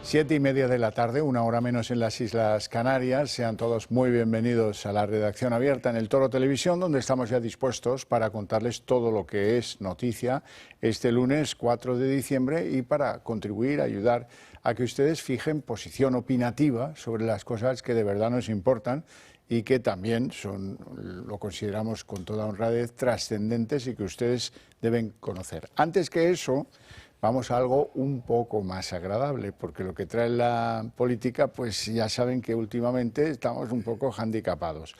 7:30 de la tarde, una hora menos en las Islas Canarias. Sean todos muy bienvenidos a la redacción abierta en El Toro Televisión, donde estamos ya dispuestos para contarles todo lo que es noticia este lunes 4 de diciembre y para contribuir, ayudar a que ustedes fijen posición opinativa sobre las cosas que de verdad nos importan y que también son, lo consideramos con toda honradez, trascendentes y que ustedes deben conocer. Antes que eso, vamos a algo un poco más agradable, porque lo que trae la política, pues ya saben que últimamente estamos un poco handicapados.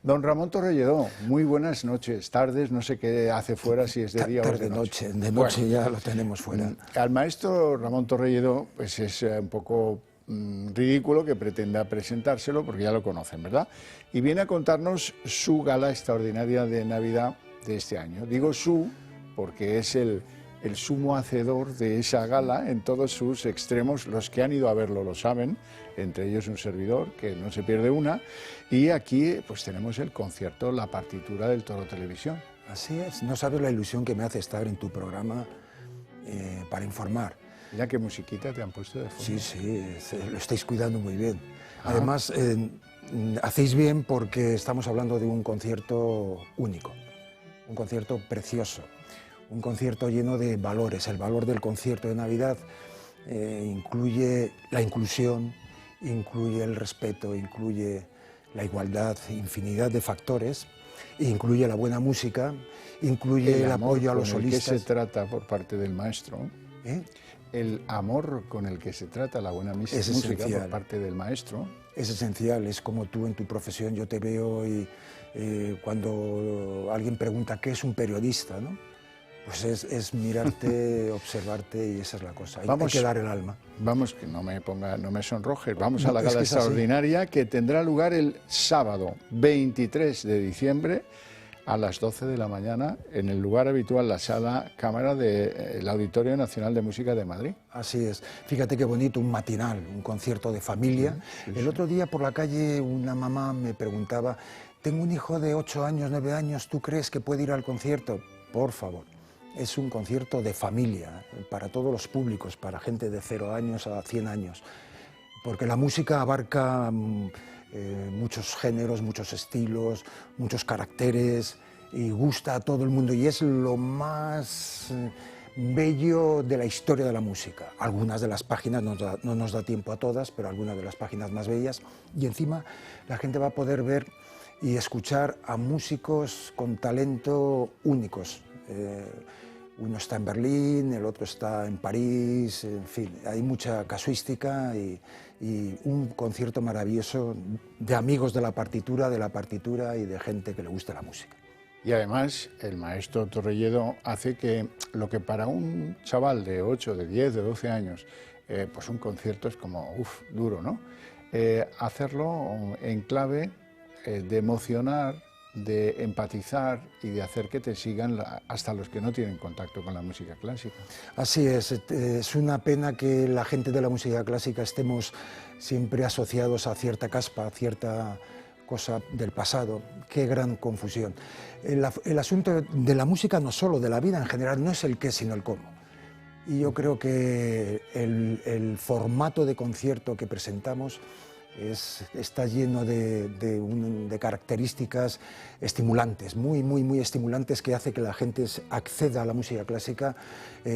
Don Ramón Torrelledó, muy buenas noches, tardes, no sé qué hace fuera, si es de día o de noche. De noche bueno, ya lo tenemos fuera. Al maestro Ramón Torrelledó, pues es un poco ridículo que pretenda presentárselo, porque ya lo conocen, ¿verdad? Y viene a contarnos su gala extraordinaria de Navidad de este año. Digo su, porque es el sumo hacedor de esa gala en todos sus extremos. Los que han ido a verlo lo saben, entre ellos un servidor, que no se pierde una, y aquí pues tenemos el concierto, la partitura del Toro Televisión. Así es, no sabes la ilusión que me hace estar en tu programa para informar. Mira qué musiquita te han puesto de fondo. Sí, lo estáis cuidando muy bien. Además, hacéis bien porque estamos hablando de un concierto único, un concierto precioso. Un concierto lleno de valores. El valor del concierto de Navidad incluye la inclusión, incluye el respeto, incluye la igualdad, infinidad de factores, incluye la buena música, incluye el apoyo a los solistas. ¿El que se trata por parte del maestro? El amor con el que se trata la buena música por parte del maestro. Es esencial, es como tú en tu profesión, yo te veo y cuando alguien pregunta qué es un periodista, ¿no? Pues es mirarte, observarte y esa es la cosa. Hay que dar el alma. Vamos, que no me sonrojes, vamos a la gala extraordinaria que tendrá lugar el sábado 23 de diciembre a las 12 de la mañana en el lugar habitual, la sala cámara del Auditorio Nacional de Música de Madrid. Así es. Fíjate qué bonito, un matinal, un concierto de familia. Sí. El otro día por la calle una mamá me preguntaba, tengo un hijo de 8 años, 9 años, ¿tú crees que puede ir al concierto? Por favor. Es un concierto de familia, para todos los públicos, para gente de 0 años a 100 años, porque la música abarca muchos géneros, muchos estilos, muchos caracteres y gusta a todo el mundo y es lo más bello de la historia de la música. Algunas de las páginas, no nos da tiempo a todas, pero algunas de las páginas más bellas y encima la gente va a poder ver y escuchar a músicos con talento únicos. Uno está en Berlín, el otro está en París, en fin, hay mucha casuística y un concierto maravilloso de amigos de la partitura y de gente que le gusta la música. Y además el maestro Torrelledó hace que lo que para un chaval de 8, de 10, de 12 años, pues un concierto es como, duro, ¿no? Hacerlo en clave de emocionar, de empatizar y de hacer que te sigan hasta los que no tienen contacto con la música clásica. Así es una pena que la gente de la música clásica estemos siempre asociados a cierta caspa, a cierta cosa del pasado. Qué gran confusión. El asunto de la música, no solo de la vida en general, no es el qué, sino el cómo. Y yo creo que el formato de concierto que presentamos está lleno de características estimulantes, muy estimulantes, que hace que la gente acceda a la música clásica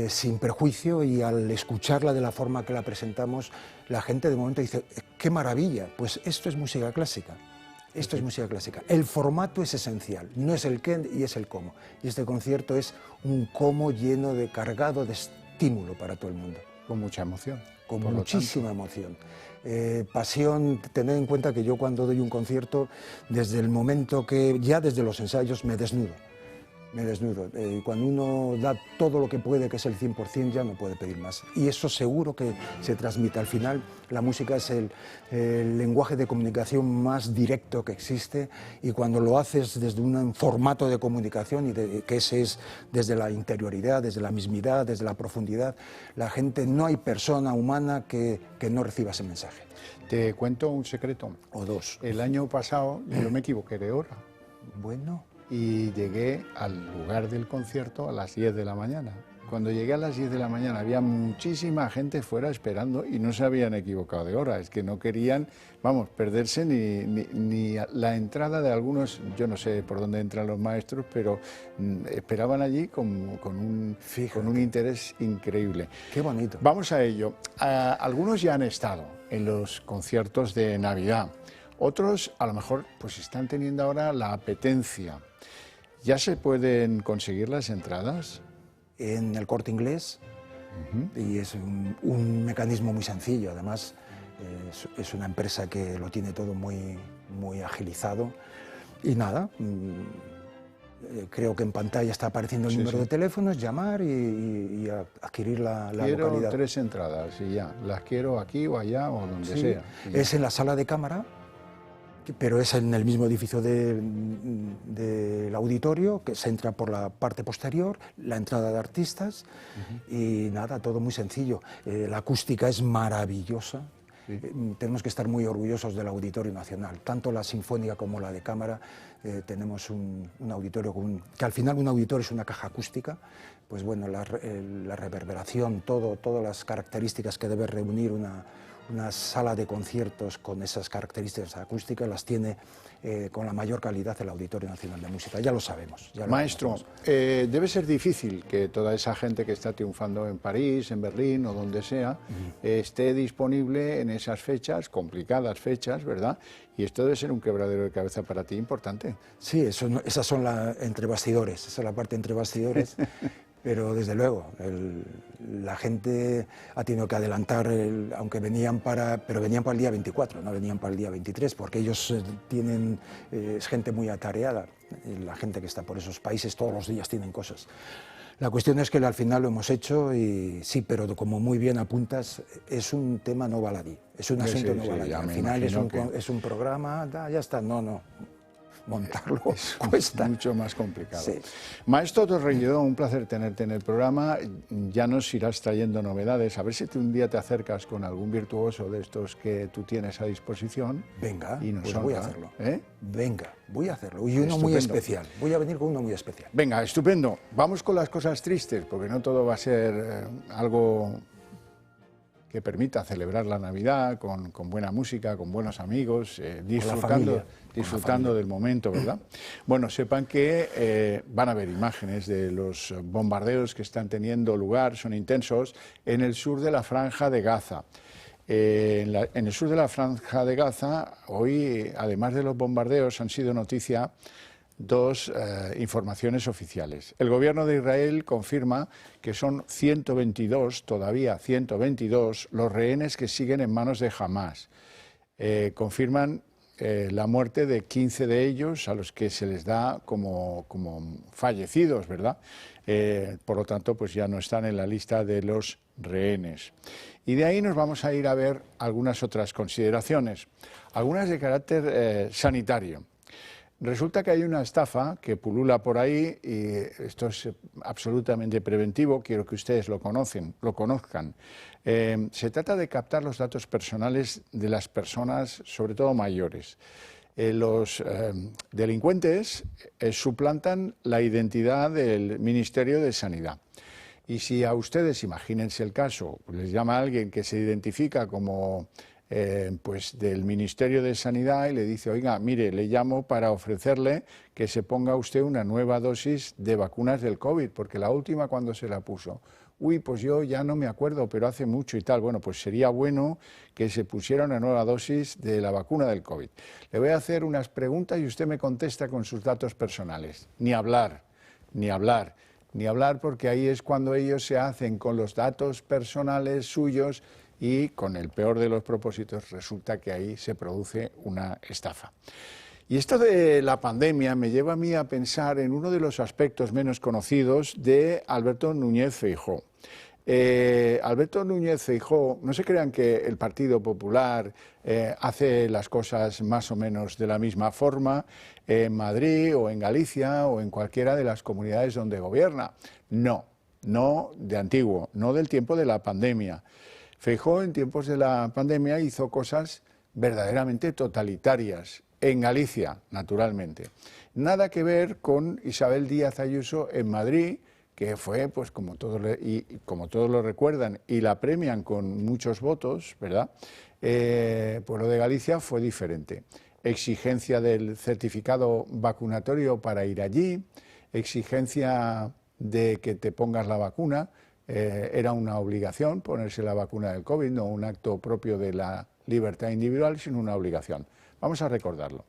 sin prejuicio, y al escucharla de la forma que la presentamos, la gente de momento dice, ¡qué maravilla! Pues esto es música clásica. Esto es música clásica. El formato es esencial, no es el qué y es el cómo. Y este concierto es un cómo cargado de estímulo para todo el mundo. Con mucha emoción. Con muchísima emoción. Pasión, tened en cuenta que yo cuando doy un concierto, desde el momento ya desde los ensayos, me desnudo. Cuando uno da todo lo que puede, que es el 100%, ya no puede pedir más. Y eso seguro que se transmite. Al final, la música es el lenguaje de comunicación más directo que existe, y cuando lo haces desde un formato de comunicación, que ese es desde la interioridad, desde la mismidad, desde la profundidad, la gente, no hay persona humana que no reciba ese mensaje. Te cuento un secreto. O dos. El año pasado yo me equivoqué de hora. Bueno. Y llegué al lugar del concierto a las 10 de la mañana. cuando llegué a las 10 de la mañana había muchísima gente fuera esperando y no se habían equivocado de hora, es que no querían, vamos, perderse ni la entrada de algunos, yo no sé por dónde entran los maestros, pero esperaban allí con un interés increíble. Qué bonito. Vamos a ello. Algunos ya han estado en los conciertos de Navidad, otros a lo mejor pues están teniendo ahora la apetencia. ¿Ya se pueden conseguir las entradas? En el Corte Inglés, y es un mecanismo muy sencillo, además es una empresa que lo tiene todo muy agilizado y nada, creo que en pantalla está apareciendo el número de teléfonos, llamar y adquirir la localidad. Quiero 3 entradas y ya, las quiero aquí o allá o donde sea. Es en la sala de cámara, pero es en el mismo edificio del auditorio, que se entra por la parte posterior, la entrada de artistas y nada, todo muy sencillo. La acústica es maravillosa. Tenemos que estar muy orgullosos del Auditorio Nacional, tanto la Sinfónica como la de Cámara. Tenemos un auditorio que al final un auditorio es una caja acústica, pues bueno, la reverberación, todas las características que debe reunir una sala de conciertos con esas características acústicas las tiene con la mayor calidad el Auditorio Nacional de Música, ya lo sabemos. Maestro, debe ser difícil que toda esa gente que está triunfando en París, en Berlín o donde sea, esté disponible en esas fechas, complicadas fechas, ¿verdad? Y esto debe ser un quebradero de cabeza para ti importante. Sí, esas son entre bastidores, esa es la parte entre bastidores. Pero desde luego, la gente ha tenido que adelantar, aunque venían pero venían para el día 24, no venían para el día 23, porque ellos es gente muy atareada, la gente que está por esos países todos los días tienen cosas. La cuestión es que al final lo hemos hecho y sí, pero como muy bien apuntas, es un tema no baladí, es un asunto no baladí. Al final es un programa, ya está, no. Montarlo cuesta. Mucho más complicado. Sí. Maestro Torrelló, un placer tenerte en el programa. Ya nos irás trayendo novedades. A ver si un día te acercas con algún virtuoso de estos que tú tienes a disposición. Venga, y pues voy a hacerlo. ¿Eh? Venga, voy a hacerlo. Y uno muy especial. Voy a venir con uno muy especial. Venga, estupendo. Vamos con las cosas tristes, porque no todo va a ser algo que permita celebrar la Navidad con buena música, con buenos amigos, disfrutando del momento, ¿verdad? Bueno, sepan que van a haber imágenes de los bombardeos que están teniendo lugar, son intensos, en el sur de la Franja de Gaza. En el sur de la Franja de Gaza, hoy, además de los bombardeos, han sido noticia 2 informaciones oficiales. El gobierno de Israel confirma que son 122, todavía 122, los rehenes que siguen en manos de Hamás. Confirman la muerte de 15 de ellos, a los que se les da como fallecidos, ¿verdad? Por lo tanto, pues ya no están en la lista de los rehenes. Y de ahí nos vamos a ir a ver algunas otras consideraciones, algunas de carácter sanitario. Resulta que hay una estafa que pulula por ahí y esto es absolutamente preventivo, quiero que ustedes lo conozcan. Se trata de captar los datos personales de las personas, sobre todo mayores. Los delincuentes suplantan la identidad del Ministerio de Sanidad. Y si a ustedes, imagínense el caso, les llama a alguien que se identifica como pues del Ministerio de Sanidad y le dice, oiga, mire, le llamo para ofrecerle que se ponga usted una nueva dosis de vacunas del COVID, porque la última, ¿cuándo se la puso? Uy, pues yo ya no me acuerdo, pero hace mucho y tal. Bueno, pues sería bueno que se pusiera una nueva dosis de la vacuna del COVID. Le voy a hacer unas preguntas y usted me contesta con sus datos personales. Ni hablar, porque ahí es cuando ellos se hacen con los datos personales suyos y con el peor de los propósitos resulta que ahí se produce una estafa. Y esto de la pandemia me lleva a mí a pensar en uno de los aspectos menos conocidos de Alberto Núñez Feijóo. Alberto Núñez Feijóo, no se crean que el Partido Popular hace las cosas más o menos de la misma forma en Madrid o en Galicia o en cualquiera de las comunidades donde gobierna. No de antiguo, no del tiempo de la pandemia. Feijóo en tiempos de la pandemia hizo cosas verdaderamente totalitarias, en Galicia, naturalmente. Nada que ver con Isabel Díaz Ayuso en Madrid, que fue, pues como todos lo recuerdan y la premian con muchos votos, ¿verdad? Pues lo de Galicia fue diferente. Exigencia del certificado vacunatorio para ir allí, exigencia de que te pongas la vacuna, era una obligación ponerse la vacuna del COVID, no un acto propio de la libertad individual, sino una obligación. Vamos a recordarlo.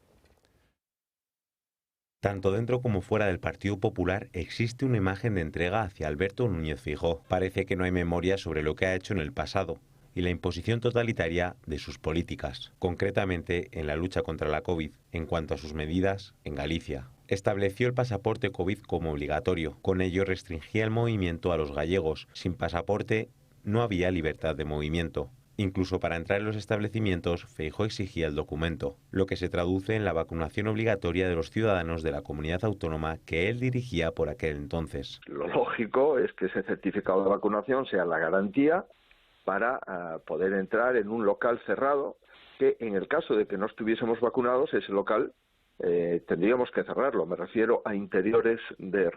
Tanto dentro como fuera del Partido Popular existe una imagen de entrega hacia Alberto Núñez Feijóo. Parece que no hay memoria sobre lo que ha hecho en el pasado y la imposición totalitaria de sus políticas, concretamente en la lucha contra la COVID, en cuanto a sus medidas en Galicia. Estableció el pasaporte COVID como obligatorio. Con ello restringía el movimiento a los gallegos. Sin pasaporte no había libertad de movimiento. Incluso para entrar en los establecimientos, Feijóo exigía el documento, lo que se traduce en la vacunación obligatoria de los ciudadanos de la comunidad autónoma que él dirigía por aquel entonces. Lo lógico es que ese certificado de vacunación sea la garantía para poder entrar en un local cerrado, que en el caso de que no estuviésemos vacunados, ese local tendríamos que cerrarlo. Me refiero a interiores de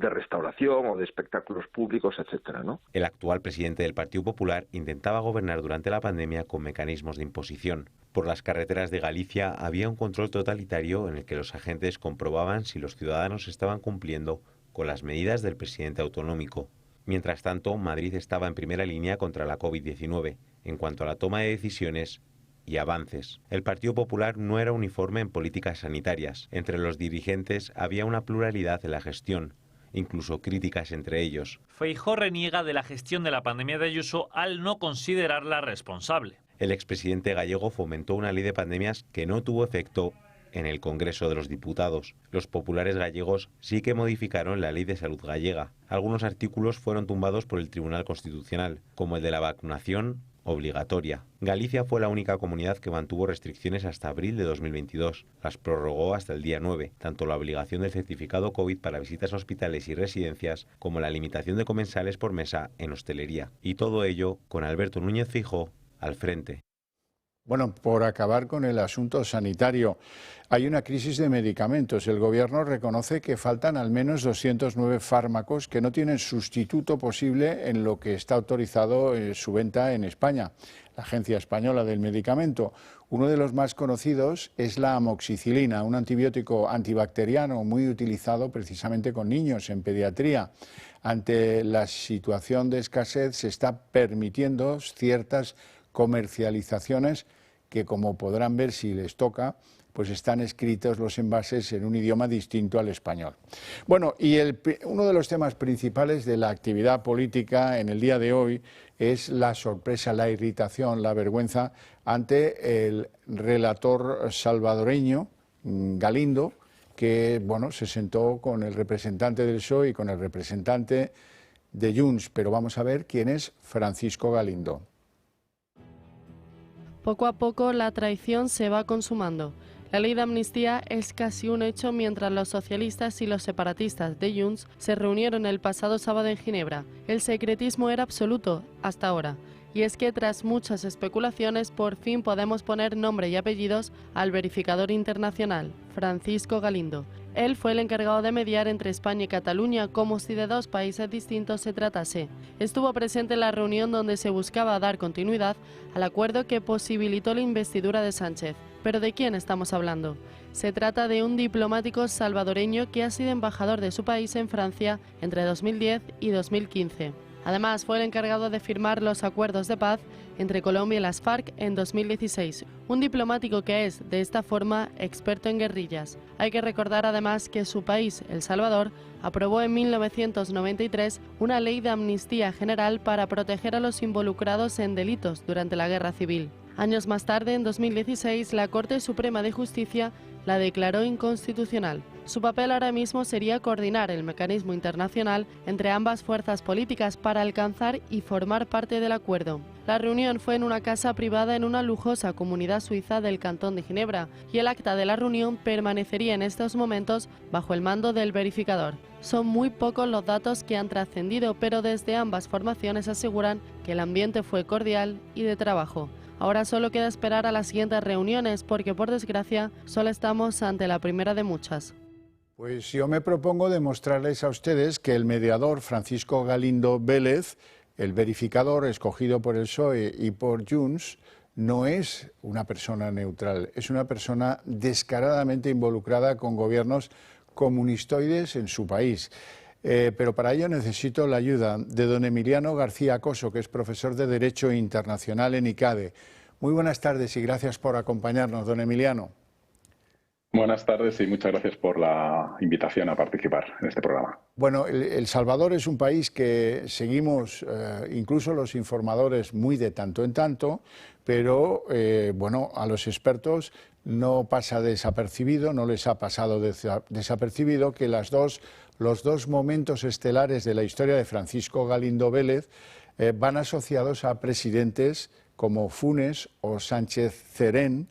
restauración o de espectáculos públicos, etcétera, ¿no? El actual presidente del Partido Popular intentaba gobernar durante la pandemia con mecanismos de imposición. Por las carreteras de Galicia había un control totalitario en el que los agentes comprobaban si los ciudadanos estaban cumpliendo con las medidas del presidente autonómico. Mientras tanto, Madrid estaba en primera línea contra la COVID-19 en cuanto a la toma de decisiones y avances. El Partido Popular no era uniforme en políticas sanitarias. Entre los dirigentes había una pluralidad en la gestión, incluso críticas entre ellos. Feijóo reniega de la gestión de la pandemia de Ayuso al no considerarla responsable. El expresidente gallego fomentó una ley de pandemias que no tuvo efecto en el Congreso de los Diputados. Los populares gallegos sí que modificaron la Ley de Salud gallega. Algunos artículos fueron tumbados por el Tribunal Constitucional, como el de la vacunación obligatoria. Galicia fue la única comunidad que mantuvo restricciones hasta abril de 2022. Las prorrogó hasta el día 9, tanto la obligación del certificado COVID para visitas a hospitales y residencias como la limitación de comensales por mesa en hostelería. Y todo ello con Alberto Núñez Feijóo al frente. Bueno, por acabar con el asunto sanitario, hay una crisis de medicamentos. El Gobierno reconoce que faltan al menos 209 fármacos que no tienen sustituto posible en lo que está autorizado su venta en España. La Agencia Española del Medicamento. Uno de los más conocidos es la amoxicilina, un antibiótico antibacteriano muy utilizado precisamente con niños en pediatría. Ante la situación de escasez se está permitiendo ciertas comercializaciones que, como podrán ver si les toca, pues están escritos los envases en un idioma distinto al español. Bueno, y uno de los temas principales de la actividad política en el día de hoy es la sorpresa, la irritación, la vergüenza ante el relator salvadoreño Galindo, que bueno, se sentó con el representante del PSOE y con el representante de Junts, pero vamos a ver quién es Francisco Galindo. Poco a poco la traición se va consumando. La ley de amnistía es casi un hecho mientras los socialistas y los separatistas de Junts se reunieron el pasado sábado en Ginebra. El secretismo era absoluto hasta ahora. Y es que tras muchas especulaciones por fin podemos poner nombre y apellidos al verificador internacional, Francisco Galindo. Él fue el encargado de mediar entre España y Cataluña como si de dos países distintos se tratase. Estuvo presente en la reunión donde se buscaba dar continuidad al acuerdo que posibilitó la investidura de Sánchez. ¿Pero de quién estamos hablando? Se trata de un diplomático salvadoreño que ha sido embajador de su país en Francia entre 2010 y 2015. Además, fue el encargado de firmar los acuerdos de paz entre Colombia y las FARC en 2016. Un diplomático que es, de esta forma, experto en guerrillas. Hay que recordar además que su país, El Salvador, aprobó en 1993 una ley de amnistía general para proteger a los involucrados en delitos durante la Guerra Civil. Años más tarde, en 2016, la Corte Suprema de Justicia la declaró inconstitucional. Su papel ahora mismo sería coordinar el mecanismo internacional entre ambas fuerzas políticas para alcanzar y formar parte del acuerdo. La reunión fue en una casa privada en una lujosa comunidad suiza del Cantón de Ginebra y el acta de la reunión permanecería en estos momentos bajo el mando del verificador. Son muy pocos los datos que han trascendido, pero desde ambas formaciones aseguran que el ambiente fue cordial y de trabajo. Ahora solo queda esperar a las siguientes reuniones porque, por desgracia, solo estamos ante la primera de muchas. Pues yo me propongo demostrarles a ustedes que el mediador Francisco Galindo Vélez, el verificador escogido por el PSOE y por Junts, no es una persona neutral, es una persona descaradamente involucrada con gobiernos comunistoides en su país. Pero para ello necesito la ayuda de don Emiliano García Coso, que es profesor de Derecho Internacional en ICADE. Muy buenas tardes y gracias por acompañarnos, don Emiliano. Buenas tardes y muchas gracias por la invitación a participar en este programa. Bueno, El Salvador es un país que seguimos, incluso los informadores, muy de tanto en tanto, pero bueno, a los expertos no pasa desapercibido, no les ha pasado desapercibido que los dos momentos estelares de la historia de Francisco Galindo Vélez van asociados a presidentes como Funes o Sánchez Cerén,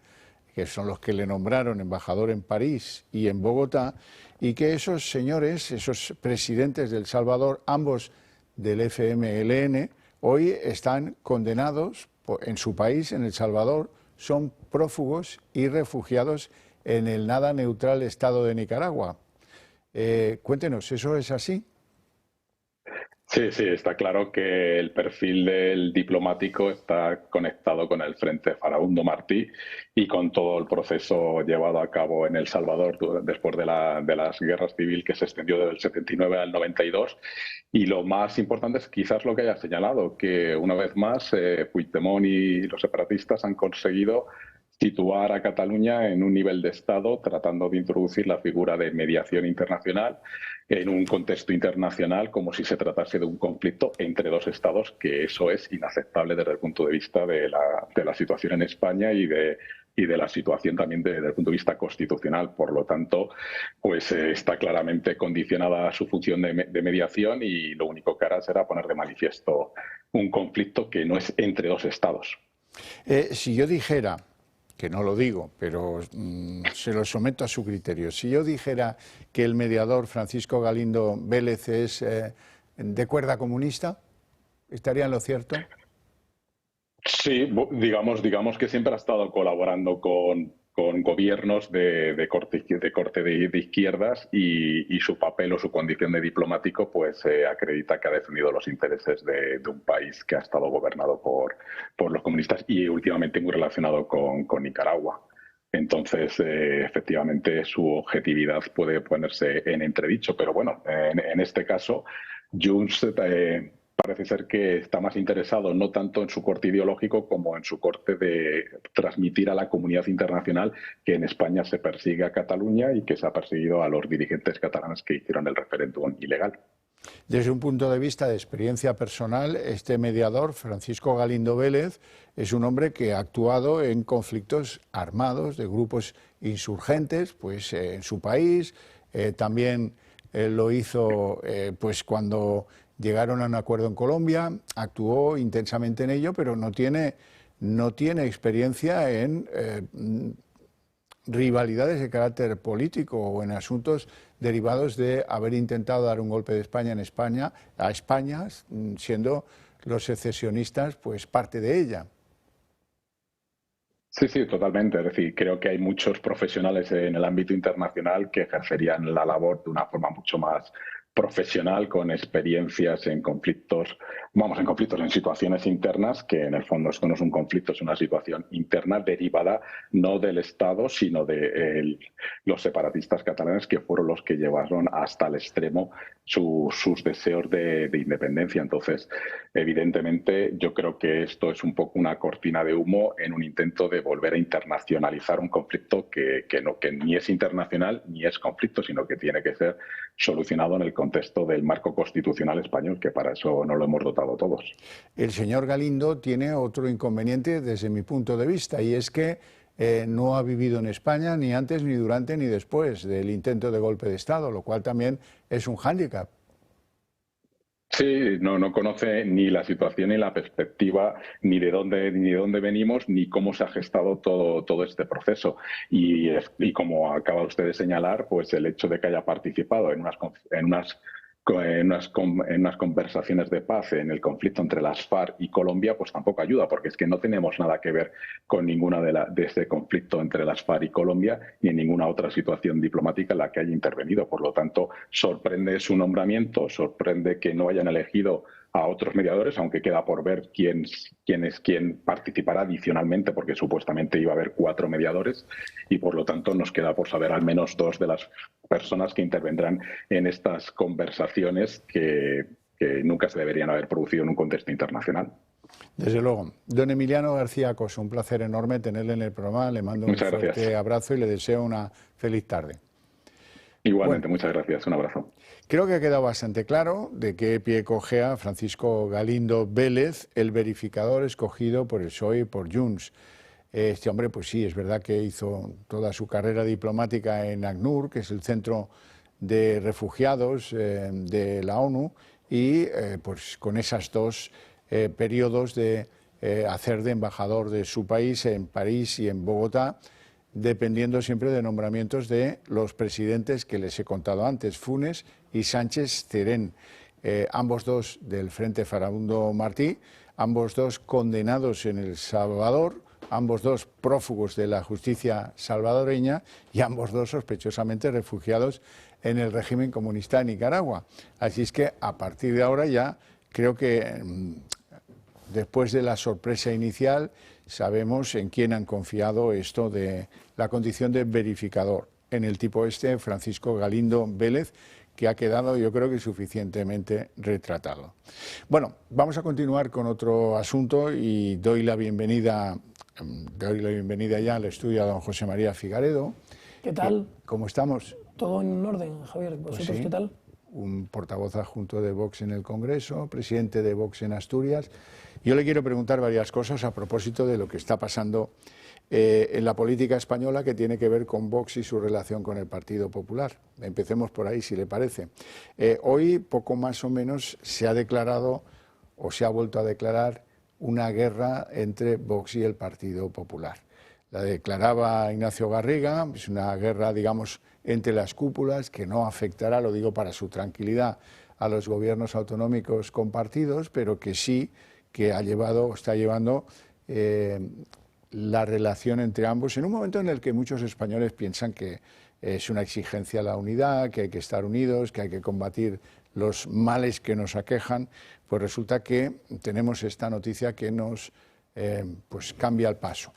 que son los que le nombraron embajador en París y en Bogotá, y que esos señores, esos presidentes de El Salvador, ambos del FMLN, hoy están condenados en su país, en El Salvador, son prófugos y refugiados en el nada neutral Estado de Nicaragua. Cuéntenos, ¿eso es así? Sí, está claro que el perfil del diplomático está conectado con el Frente Farabundo Martí y con todo el proceso llevado a cabo en El Salvador después de las guerras civiles que se extendió del 79 al 92. Y lo más importante es quizás lo que haya señalado, que una vez más Puigdemont y los separatistas han conseguido situar a Cataluña en un nivel de Estado, tratando de introducir la figura de mediación internacional en un contexto internacional como si se tratase de un conflicto entre dos Estados, que eso es inaceptable desde el punto de vista de la situación en España y de la situación también desde el punto de vista constitucional. Por lo tanto, pues está claramente condicionada su función de mediación y lo único que hará será poner de manifiesto un conflicto que no es entre dos Estados. Si yo dijera, que no lo digo, pero se lo someto a su criterio. Si yo dijera que el mediador Francisco Galindo Vélez es de cuerda comunista, ¿estaría en lo cierto? Sí, digamos que siempre ha estado colaborando con gobiernos de corte de izquierdas y su papel o su condición de diplomático pues acredita que ha defendido los intereses de un país que ha estado gobernado por los comunistas y últimamente muy relacionado con Nicaragua. Entonces, efectivamente, su objetividad puede ponerse en entredicho, pero bueno, en este caso, Junts parece ser que está más interesado no tanto en su corte ideológico como en su corte de transmitir a la comunidad internacional que en España se persigue a Cataluña y que se ha perseguido a los dirigentes catalanes que hicieron el referéndum ilegal. Desde un punto de vista de experiencia personal, este mediador, Francisco Galindo Vélez, es un hombre que ha actuado en conflictos armados de grupos insurgentes pues, en su país. También lo hizo pues, cuando llegaron a un acuerdo en Colombia, actuó intensamente en ello, pero no tiene experiencia en rivalidades de carácter político o en asuntos derivados de haber intentado dar un golpe de España a España, siendo los secesionistas pues parte de ella. Sí, totalmente. Es decir, creo que hay muchos profesionales en el ámbito internacional que ejercerían la labor de una forma mucho más profesional, con experiencias en conflictos, en situaciones internas, que en el fondo esto no es un conflicto, es una situación interna derivada no del Estado, sino de los separatistas catalanes, que fueron los que llevaron hasta el extremo sus deseos de independencia. Entonces, evidentemente, yo creo que esto es un poco una cortina de humo en un intento de volver a internacionalizar un conflicto que ni es internacional ni es conflicto, sino que tiene que ser solucionado en el contexto del marco constitucional español, que para eso no lo hemos dotado todos. El señor Galindo tiene otro inconveniente desde mi punto de vista, y es que no ha vivido en España ni antes, ni durante, ni después del intento de golpe de Estado, lo cual también es un hándicap. Sí, no conoce ni la situación ni la perspectiva, ni de dónde venimos, ni cómo se ha gestado todo este proceso. Y como acaba usted de señalar, pues el hecho de que haya participado en unas en unas conversaciones de paz en el conflicto entre las FARC y Colombia, pues tampoco ayuda, porque es que no tenemos nada que ver con ninguna de este conflicto entre las FARC y Colombia, ni en ninguna otra situación diplomática en la que haya intervenido. Por lo tanto, sorprende su nombramiento, sorprende que no hayan elegido a otros mediadores, aunque queda por ver quién participará adicionalmente, porque supuestamente iba a haber 4 mediadores, y por lo tanto nos queda por saber al menos 2 de las personas que intervendrán en estas conversaciones que nunca se deberían haber producido en un contexto internacional. Desde luego. Don Emiliano García Coso, un placer enorme tenerle en el programa. Le mando un fuerte abrazo y le deseo una feliz tarde. Igualmente, muchas gracias. Un abrazo. Creo que ha quedado bastante claro de qué pie cojea Francisco Galindo Vélez, el verificador escogido por el PSOE y por Junts. Este hombre, pues sí, es verdad que hizo toda su carrera diplomática en ACNUR, que es el centro de refugiados de la ONU, y pues con esos 2 periodos de hacer de embajador de su país en París y en Bogotá, dependiendo siempre de nombramientos de los presidentes que les he contado antes, Funes y Sánchez Cerén, ambos 2 del Frente Farabundo Martí, ambos 2 condenados en El Salvador, ambos 2 prófugos de la justicia salvadoreña y ambos 2 sospechosamente refugiados en el régimen comunista de Nicaragua. Así es que a partir de ahora ya creo que después de la sorpresa inicial sabemos en quién han confiado esto de la condición de verificador, en el tipo Francisco Galindo Vélez, que ha quedado yo creo que suficientemente retratado. Bueno, vamos a continuar con otro asunto y doy la bienvenida ya al estudio a don José María Figaredo. ¿Qué tal? ¿Cómo estamos? Todo en orden, Javier. ¿Vosotros Pues sí, qué tal? Un portavoz adjunto de Vox en el Congreso, presidente de Vox en Asturias. Yo le quiero preguntar varias cosas a propósito de lo que está pasando en la política española, que tiene que ver con Vox y su relación con el Partido Popular. Empecemos por ahí, si le parece. Hoy, poco más o menos, se ha declarado o se ha vuelto a declarar una guerra entre Vox y el Partido Popular. La declaraba Ignacio Garriga, es una guerra, digamos, entre las cúpulas que no afectará, lo digo para su tranquilidad, a los gobiernos autonómicos compartidos, pero que sí que está llevando la relación entre ambos en un momento en el que muchos españoles piensan que es una exigencia a la unidad, que hay que estar unidos, que hay que combatir los males que nos aquejan. Pues resulta que tenemos esta noticia que nos pues cambia el paso.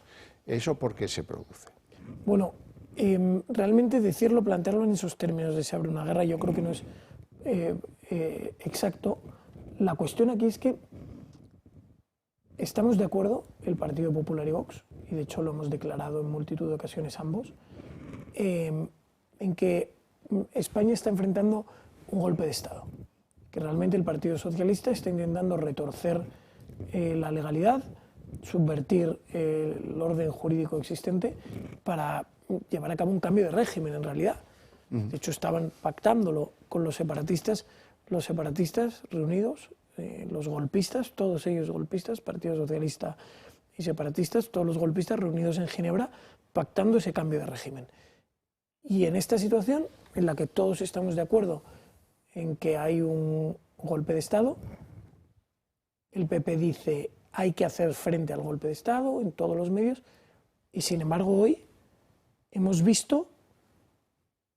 ¿Eso por qué se produce? Bueno, realmente decirlo, plantearlo en esos términos de se abre una guerra, yo creo que no es exacto. La cuestión aquí es que estamos de acuerdo, el Partido Popular y Vox, y de hecho lo hemos declarado en multitud de ocasiones ambos, en que España está enfrentando un golpe de Estado, que realmente el Partido Socialista está intentando retorcer la legalidad, subvertir el orden jurídico existente para llevar a cabo un cambio de régimen en realidad. De hecho estaban pactándolo con los separatistas reunidos, los golpistas, todos ellos golpistas, Partido Socialista y separatistas, todos los golpistas reunidos en Ginebra pactando ese cambio de régimen. Y en esta situación en la que todos estamos de acuerdo en que hay un golpe de Estado, el PP dice hay que hacer frente al golpe de Estado en todos los medios, y sin embargo hoy hemos visto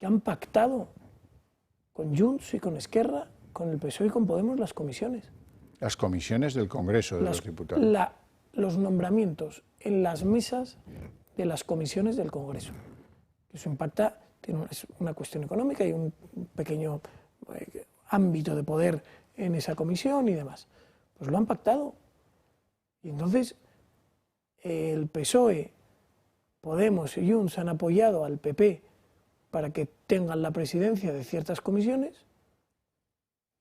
que han pactado con Junts y con Esquerra, con el PSOE y con Podemos las comisiones. Las comisiones del Congreso de los Diputados. Los nombramientos en las mesas de las comisiones del Congreso. Eso impacta, es una cuestión económica y un pequeño ámbito de poder en esa comisión y demás. Pues lo han pactado. Y entonces el PSOE, Podemos y Junts han apoyado al PP para que tengan la presidencia de ciertas comisiones,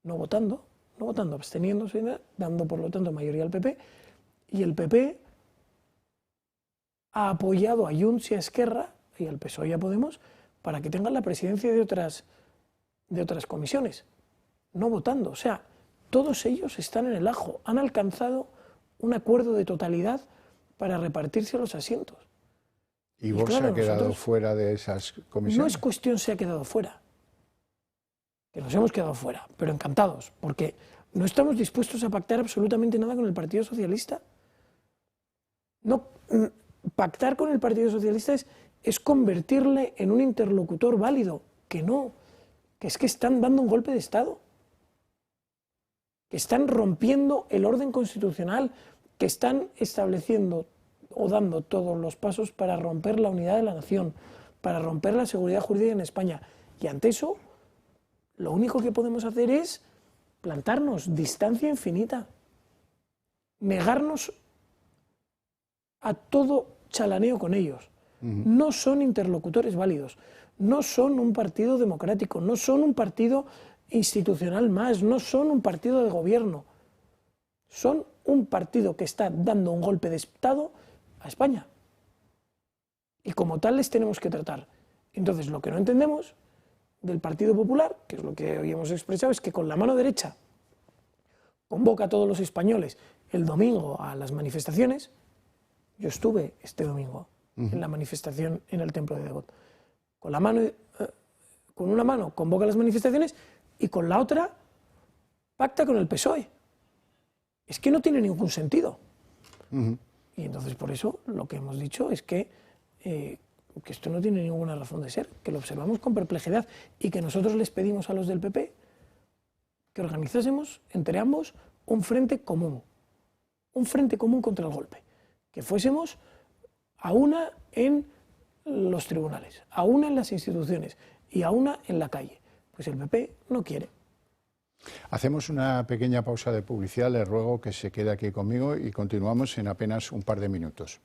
no votando, absteniéndose, dando por lo tanto mayoría al PP, y el PP ha apoyado a Junts y a Esquerra, y al PSOE y a Podemos, para que tengan la presidencia de otras comisiones, no votando. O sea, todos ellos están en el ajo, han alcanzado un acuerdo de totalidad para repartirse los asientos. ¿Y vos claro, se ha quedado fuera de esas comisiones? No es cuestión se ha quedado fuera. que nos hemos quedado fuera, pero encantados, porque no estamos dispuestos a pactar absolutamente nada con el Partido Socialista. No, pactar con el Partido Socialista es convertirle en un interlocutor válido, que no, que es que están dando un golpe de Estado, que están rompiendo el orden constitucional, que están estableciendo o dando todos los pasos para romper la unidad de la nación, para romper la seguridad jurídica en España. Y ante eso, lo único que podemos hacer es plantarnos, distancia infinita, negarnos a todo chalaneo con ellos. No son interlocutores válidos, no son un partido democrático, no son un partido institucional más, no son un partido de gobierno, son un partido que está dando un golpe de Estado a España. Y como tal les tenemos que tratar. Entonces, lo que no entendemos del Partido Popular, que es lo que hoy hemos expresado, es que con la mano derecha convoca a todos los españoles el domingo a las manifestaciones. Yo estuve este domingo en la manifestación en el Templo de Devot. Con una mano convoca las manifestaciones y con la otra pacta con el PSOE. Es que no tiene ningún sentido. Y entonces por eso lo que hemos dicho es que esto no tiene ninguna razón de ser, que lo observamos con perplejidad y que nosotros les pedimos a los del PP que organizásemos entre ambos un frente común contra el golpe, que fuésemos a una en los tribunales, a una en las instituciones y a una en la calle. Pues el PP no quiere. Hacemos una pequeña pausa de publicidad, les ruego que se quede aquí conmigo y continuamos en apenas un par de minutos.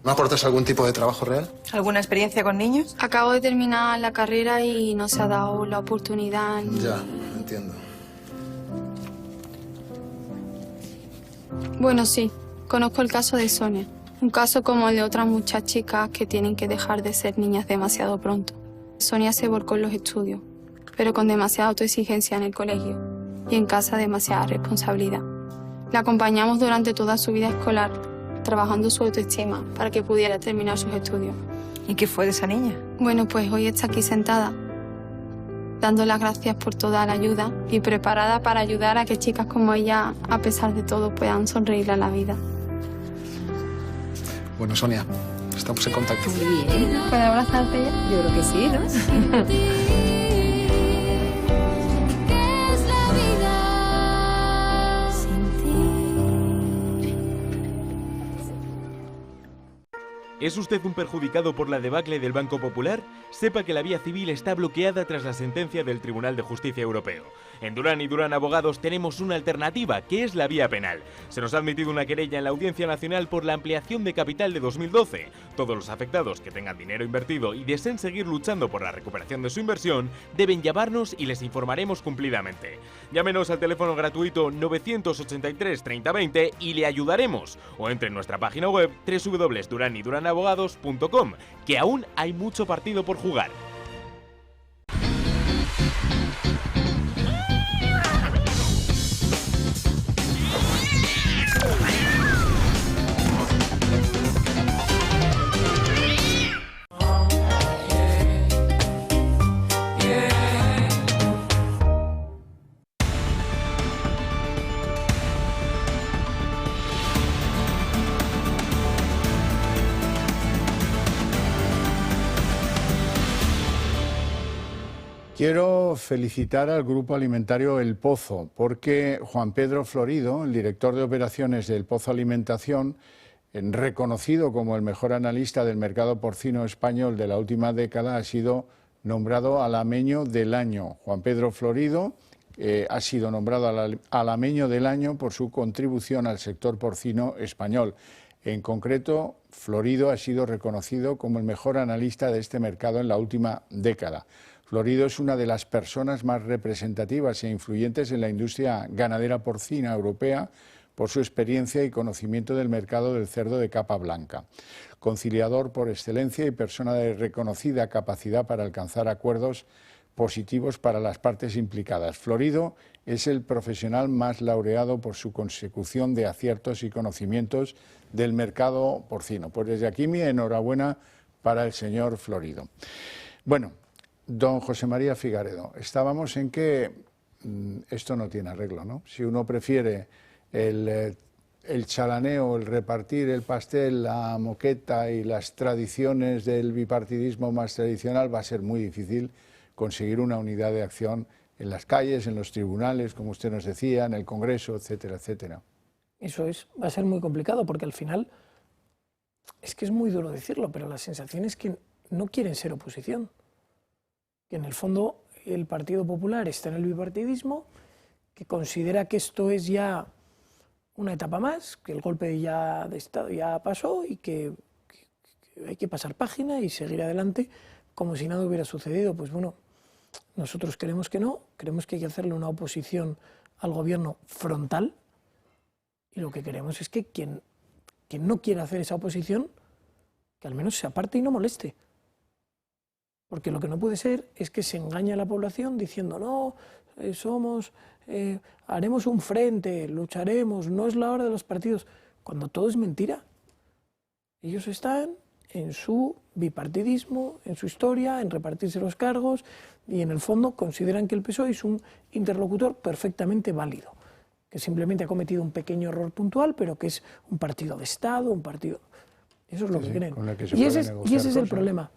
¿No aportas algún tipo de trabajo real? ¿Alguna experiencia con niños? Acabo de terminar la carrera y no se ha dado la oportunidad. Ya, entiendo. Bueno, sí, conozco el caso de Sonia. Un caso como el de otras muchas chicas que tienen que dejar de ser niñas demasiado pronto. Sonia se volcó en los estudios, pero con demasiada autoexigencia en el colegio y en casa demasiada responsabilidad. La acompañamos durante toda su vida escolar, trabajando su autoestima para que pudiera terminar sus estudios. ¿Y qué fue de esa niña? Bueno, pues hoy está aquí sentada, dando las gracias por toda la ayuda y preparada para ayudar a que chicas como ella, a pesar de todo, puedan sonreír a la vida. Bueno, Sonia, estamos en contacto. Muy bien. ¿Puedo abrazarte ya? Yo creo que sí, ¿no? ¿Es usted un perjudicado por la debacle del Banco Popular? Sepa que la vía civil está bloqueada tras la sentencia del Tribunal de Justicia Europeo. En Durán y Durán Abogados tenemos una alternativa, que es la vía penal. Se nos ha admitido una querella en la Audiencia Nacional por la ampliación de capital de 2012. Todos los afectados que tengan dinero invertido y deseen seguir luchando por la recuperación de su inversión deben llamarnos y les informaremos cumplidamente. Llámenos al teléfono gratuito 983 3020 y le ayudaremos. O entre en nuestra página web www.duranyduranAbogados.com, que aún hay mucho partido por jugar. Quiero felicitar al Grupo Alimentario El Pozo, porque Juan Pedro Florido, el director de operaciones del Pozo Alimentación, reconocido como el mejor analista del mercado porcino español de la última década, ha sido nombrado Alameño del Año. Juan Pedro Florido ha sido nombrado Alameño del Año por su contribución al sector porcino español. En concreto, Florido ha sido reconocido como el mejor analista de este mercado en la última década. Florido es una de las personas más representativas e influyentes en la industria ganadera porcina europea, por su experiencia y conocimiento del mercado del cerdo de capa blanca. Conciliador por excelencia y persona de reconocida capacidad para alcanzar acuerdos positivos para las partes implicadas. Florido es el profesional más laureado por su consecución de aciertos y conocimientos del mercado porcino. Pues desde aquí mi enhorabuena para el señor Florido. Bueno, don José María Figaredo, estábamos en que esto no tiene arreglo, ¿no? Si uno prefiere el chalaneo, el repartir el pastel, la moqueta y las tradiciones del bipartidismo más tradicional, va a ser muy difícil conseguir una unidad de acción en las calles, en los tribunales, como usted nos decía, en el Congreso, etcétera, etcétera. Eso va a ser muy complicado, porque al final, es que es muy duro decirlo, pero la sensación es que no quieren ser oposición. Que en el fondo el Partido Popular está en el bipartidismo, que considera que esto es ya una etapa más, que el golpe de Estado ya pasó y que hay que pasar página y seguir adelante como si nada hubiera sucedido. Pues bueno, nosotros creemos que no, creemos que hay que hacerle una oposición al gobierno frontal, y lo que queremos es que quien no quiera hacer esa oposición, que al menos se aparte y no moleste. Porque lo que no puede ser es que se engañe a la población diciendo no, haremos un frente, lucharemos, no es la hora de los partidos, cuando todo es mentira. Ellos están en su bipartidismo, en su historia, en repartirse los cargos, y en el fondo consideran que el PSOE es un interlocutor perfectamente válido, que simplemente ha cometido un pequeño error puntual, pero que es un partido de Estado, un partido... Eso es lo que creen. Y ese es el problema.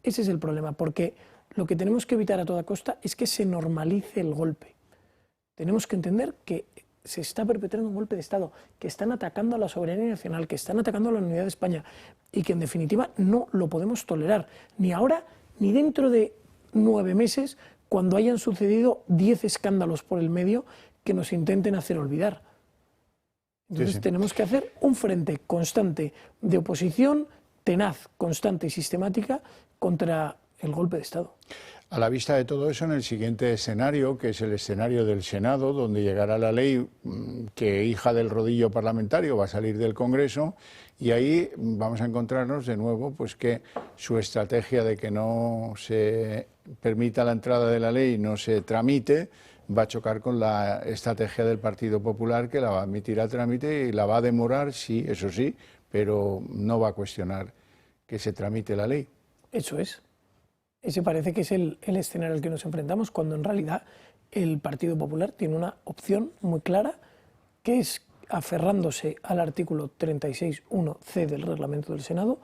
Ese es el problema, porque lo que tenemos que evitar a toda costa es que se normalice el golpe. Tenemos que entender que se está perpetrando un golpe de Estado, que están atacando a la soberanía nacional, que están atacando a la unidad de España, y que en definitiva no lo podemos tolerar, ni ahora ni dentro de 9 meses, cuando hayan sucedido 10 escándalos por el medio que nos intenten hacer olvidar. Entonces tenemos que hacer un frente constante de oposición, tenaz, constante y sistemática contra el golpe de Estado. A la vista de todo eso, en el siguiente escenario, que es el escenario del Senado, donde llegará la ley que, hija del rodillo parlamentario, va a salir del Congreso, y ahí vamos a encontrarnos de nuevo pues que su estrategia de que no se permita la entrada de la ley, no se tramite, va a chocar con la estrategia del Partido Popular, que la va a admitir a trámite y la va a demorar, sí, eso sí, pero no va a cuestionar que se tramite la ley. Eso es. Ese parece que es el escenario al que nos enfrentamos, cuando en realidad el Partido Popular tiene una opción muy clara, que es, aferrándose al artículo 36.1c del reglamento del Senado,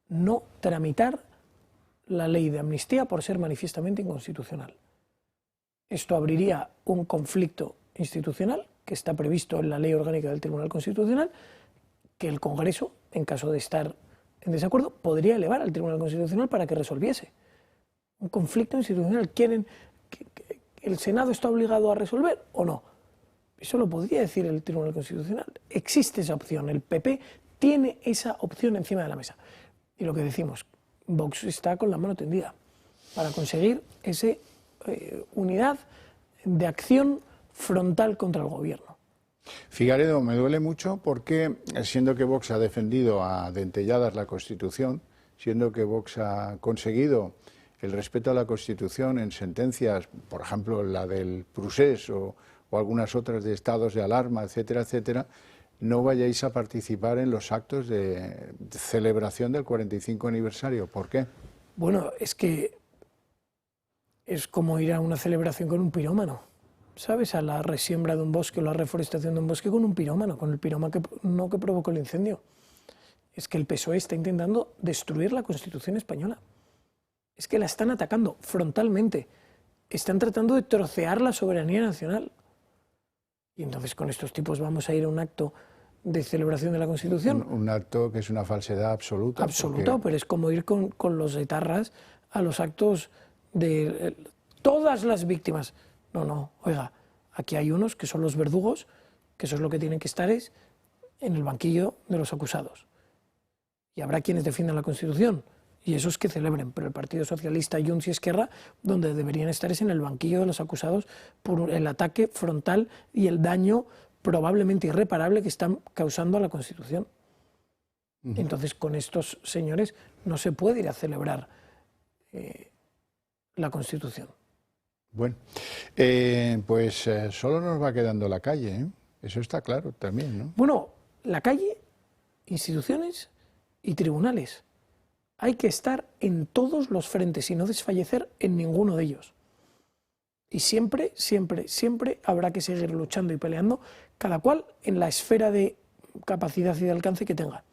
no tramitar la ley de amnistía por ser manifiestamente inconstitucional. Esto abriría un conflicto institucional que está previsto en la ley orgánica del Tribunal Constitucional, que el Congreso, en caso de estar en desacuerdo, podría elevar al Tribunal Constitucional para que resolviese. Un conflicto institucional. ¿Quieren que el Senado está obligado a resolver o no? Eso lo podría decir el Tribunal Constitucional. Existe esa opción. El PP tiene esa opción encima de la mesa. Y lo que decimos, Vox está con la mano tendida para conseguir esa unidad de acción frontal contra el gobierno. Figaredo, me duele mucho porque, siendo que Vox ha defendido a dentelladas la Constitución, siendo que Vox ha conseguido el respeto a la Constitución en sentencias, por ejemplo, la del Procés o algunas otras de estados de alarma, etcétera, etcétera, no vayáis a participar en los actos de celebración del 45 aniversario. ¿Por qué? Bueno, es que es como ir a una celebración con un pirómano, ¿sabes? A la resiembra de un bosque o la reforestación de un bosque con un pirómano, con el pirómano que provocó el incendio. Es que el PSOE está intentando destruir la Constitución española. Es que la están atacando frontalmente. Están tratando de trocear la soberanía nacional. Y entonces con estos tipos vamos a ir a un acto de celebración de la Constitución. Un acto que es una falsedad absoluta. Absoluta, pero es como ir con los etarras a los actos de todas las víctimas. No, oiga, aquí hay unos que son los verdugos, que eso es lo que tienen que estar es en el banquillo de los acusados. Y habrá quienes defiendan la Constitución, y esos que celebren, pero el Partido Socialista, Junts y Esquerra, donde deberían estar es en el banquillo de los acusados por el ataque frontal y el daño probablemente irreparable que están causando a la Constitución. Entonces, con estos señores no se puede ir a celebrar la Constitución. Bueno, pues solo nos va quedando la calle, ¿eh? Eso está claro también, ¿no? Bueno, la calle, instituciones y tribunales. Hay que estar en todos los frentes y no desfallecer en ninguno de ellos. Y siempre, siempre, siempre habrá que seguir luchando y peleando, cada cual en la esfera de capacidad y de alcance que tenga.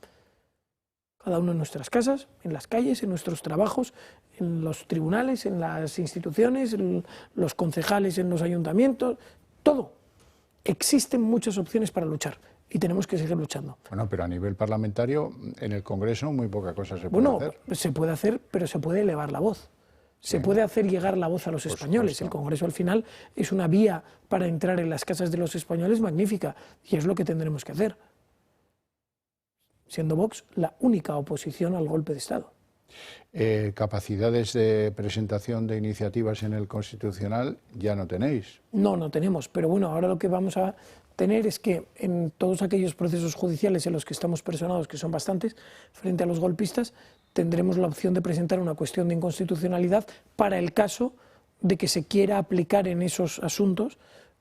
Cada uno en nuestras casas, en las calles, en nuestros trabajos, en los tribunales, en las instituciones, en los concejales, en los ayuntamientos, todo. Existen muchas opciones para luchar y tenemos que seguir luchando. Bueno, pero a nivel parlamentario, en el Congreso muy poca cosa se puede hacer. Bueno, se puede hacer, pero se puede elevar la voz. Se puede hacer llegar la voz a los españoles. El Congreso al final es una vía para entrar en las casas de los españoles magnífica y es lo que tendremos que hacer. Siendo Vox la única oposición al golpe de Estado. ¿Capacidades de presentación de iniciativas en el Constitucional ya no tenéis? No, no tenemos, pero bueno, ahora lo que vamos a tener es que en todos aquellos procesos judiciales en los que estamos personados, que son bastantes, frente a los golpistas, tendremos la opción de presentar una cuestión de inconstitucionalidad para el caso de que se quiera aplicar en esos asuntos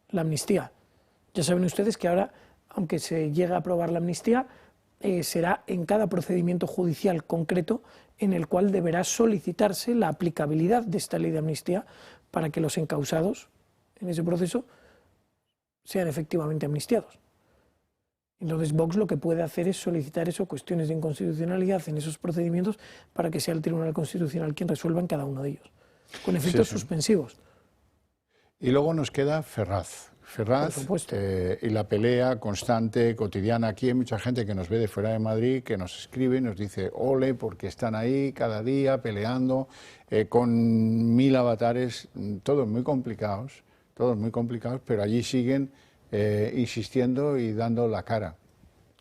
la amnistía. Ya saben ustedes que ahora, aunque se llegue a aprobar la amnistía, será en cada procedimiento judicial concreto en el cual deberá solicitarse la aplicabilidad de esta ley de amnistía para que los encausados en ese proceso sean efectivamente amnistiados. Entonces Vox lo que puede hacer es solicitar eso, cuestiones de inconstitucionalidad en esos procedimientos para que sea el Tribunal Constitucional quien resuelva en cada uno de ellos, con efectos suspensivos. Y luego nos queda Ferraz. Ferraz y la pelea constante, cotidiana. Aquí hay mucha gente que nos ve de fuera de Madrid, que nos escribe y nos dice ole, porque están ahí cada día peleando con 1000 avatares, todos muy complicados, pero allí siguen insistiendo y dando la cara.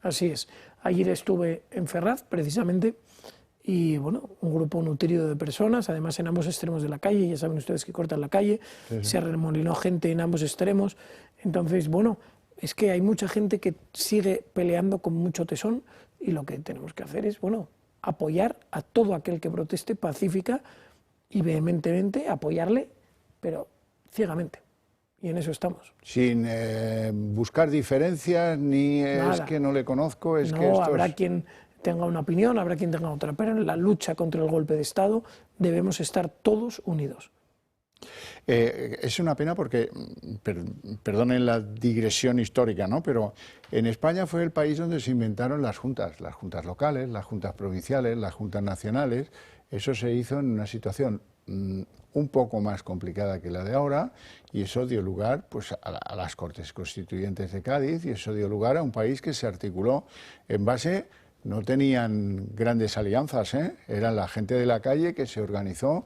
Así es. Ayer estuve en Ferraz, precisamente, y bueno, un grupo nutrido de personas, además en ambos extremos de la calle, ya saben ustedes que cortan la calle, se arremolinó gente en ambos extremos, entonces bueno, es que hay mucha gente que sigue peleando con mucho tesón y lo que tenemos que hacer es, bueno, apoyar a todo aquel que proteste pacífica y vehementemente, apoyarle, pero ciegamente, y en eso estamos. Sin buscar diferencias, ni Nada. Es que no le conozco, es no, que esto habrá es... quien tenga una opinión, habrá quien tenga otra, pero en la lucha contra el golpe de Estado debemos estar todos unidos. Es una pena porque, perdonen la digresión histórica, ¿no? Pero en España fue el país donde se inventaron las juntas locales, las juntas provinciales, las juntas nacionales. Eso se hizo en una situación un poco más complicada que la de ahora, y eso dio lugar pues, a las Cortes Constituyentes de Cádiz, y eso dio lugar a un país que se articuló en base... No tenían grandes alianzas, eran la gente de la calle que se organizó,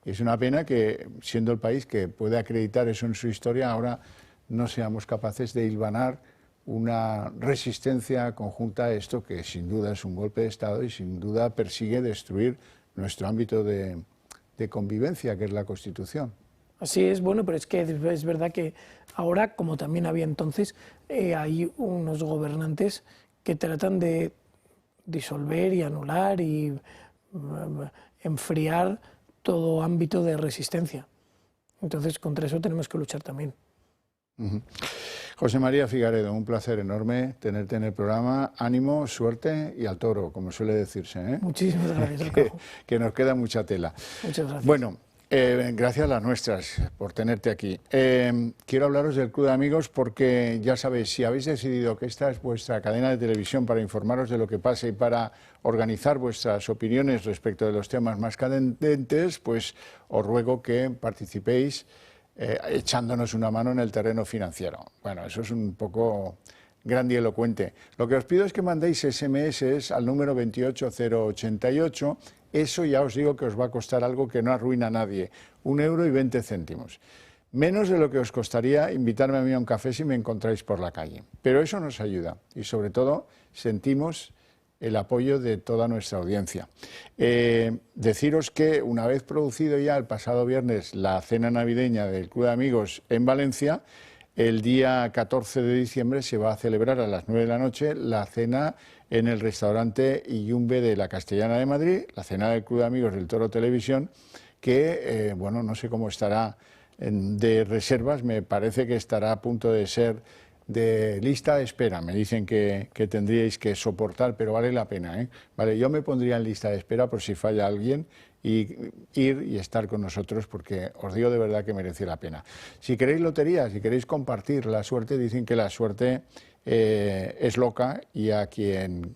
y es una pena que, siendo el país que puede acreditar eso en su historia, ahora no seamos capaces de hilvanar una resistencia conjunta a esto, que sin duda es un golpe de Estado y sin duda persigue destruir nuestro ámbito de convivencia, que es la Constitución. Así es, bueno, pero es que es verdad que ahora, como también había entonces, hay unos gobernantes que tratan de disolver y anular y enfriar todo ámbito de resistencia. Entonces, contra eso tenemos que luchar también. José María Figaredo, un placer enorme tenerte en el programa. Ánimo, suerte y al toro, como suele decirse, ¿eh? Muchísimas gracias. que nos queda mucha tela. Muchas gracias. Bueno, gracias a las nuestras por tenerte aquí. Quiero hablaros del Club de Amigos porque ya sabéis, si habéis decidido que esta es vuestra cadena de televisión para informaros de lo que pasa y para organizar vuestras opiniones respecto de los temas más candentes, pues os ruego que participéis echándonos una mano en el terreno financiero. Bueno, eso es un poco grandilocuente. Lo que os pido es que mandéis SMS al número 28088. Eso ya os digo que os va a costar algo que no arruina a nadie, 1,20 €. Menos de lo que os costaría invitarme a mí a un café si me encontráis por la calle. Pero eso nos ayuda y sobre todo sentimos el apoyo de toda nuestra audiencia. Deciros que una vez producido ya el pasado viernes la cena navideña del Club de Amigos en Valencia, el día 14 de diciembre se va a celebrar a las 9 de la noche la cena en el restaurante Iyumbe de la Castellana de Madrid, la cena del Club de Amigos del Toro Televisión, que, bueno, no sé cómo estará de reservas, me parece que estará a punto de ser de lista de espera. Me dicen que tendríais que soportar, pero vale la pena, ¿eh? Vale, yo me pondría en lista de espera por si falla alguien y ir y estar con nosotros, porque os digo de verdad que merece la pena. Si queréis lotería, si queréis compartir la suerte, dicen que la suerte es loca y a quien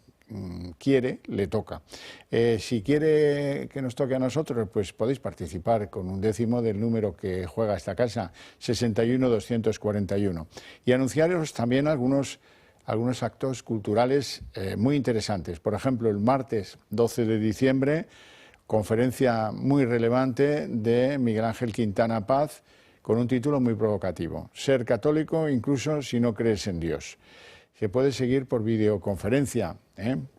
quiere, le toca. Si quiere que nos toque a nosotros, pues podéis participar con 1/10 del número que juega esta casa, 61-241. Y anunciaros también algunos actos culturales muy interesantes. Por ejemplo, el martes 12 de diciembre, conferencia muy relevante de Miguel Ángel Quintana Paz, con un título muy provocativo: Ser católico incluso si no crees en Dios. Se puede seguir por videoconferencia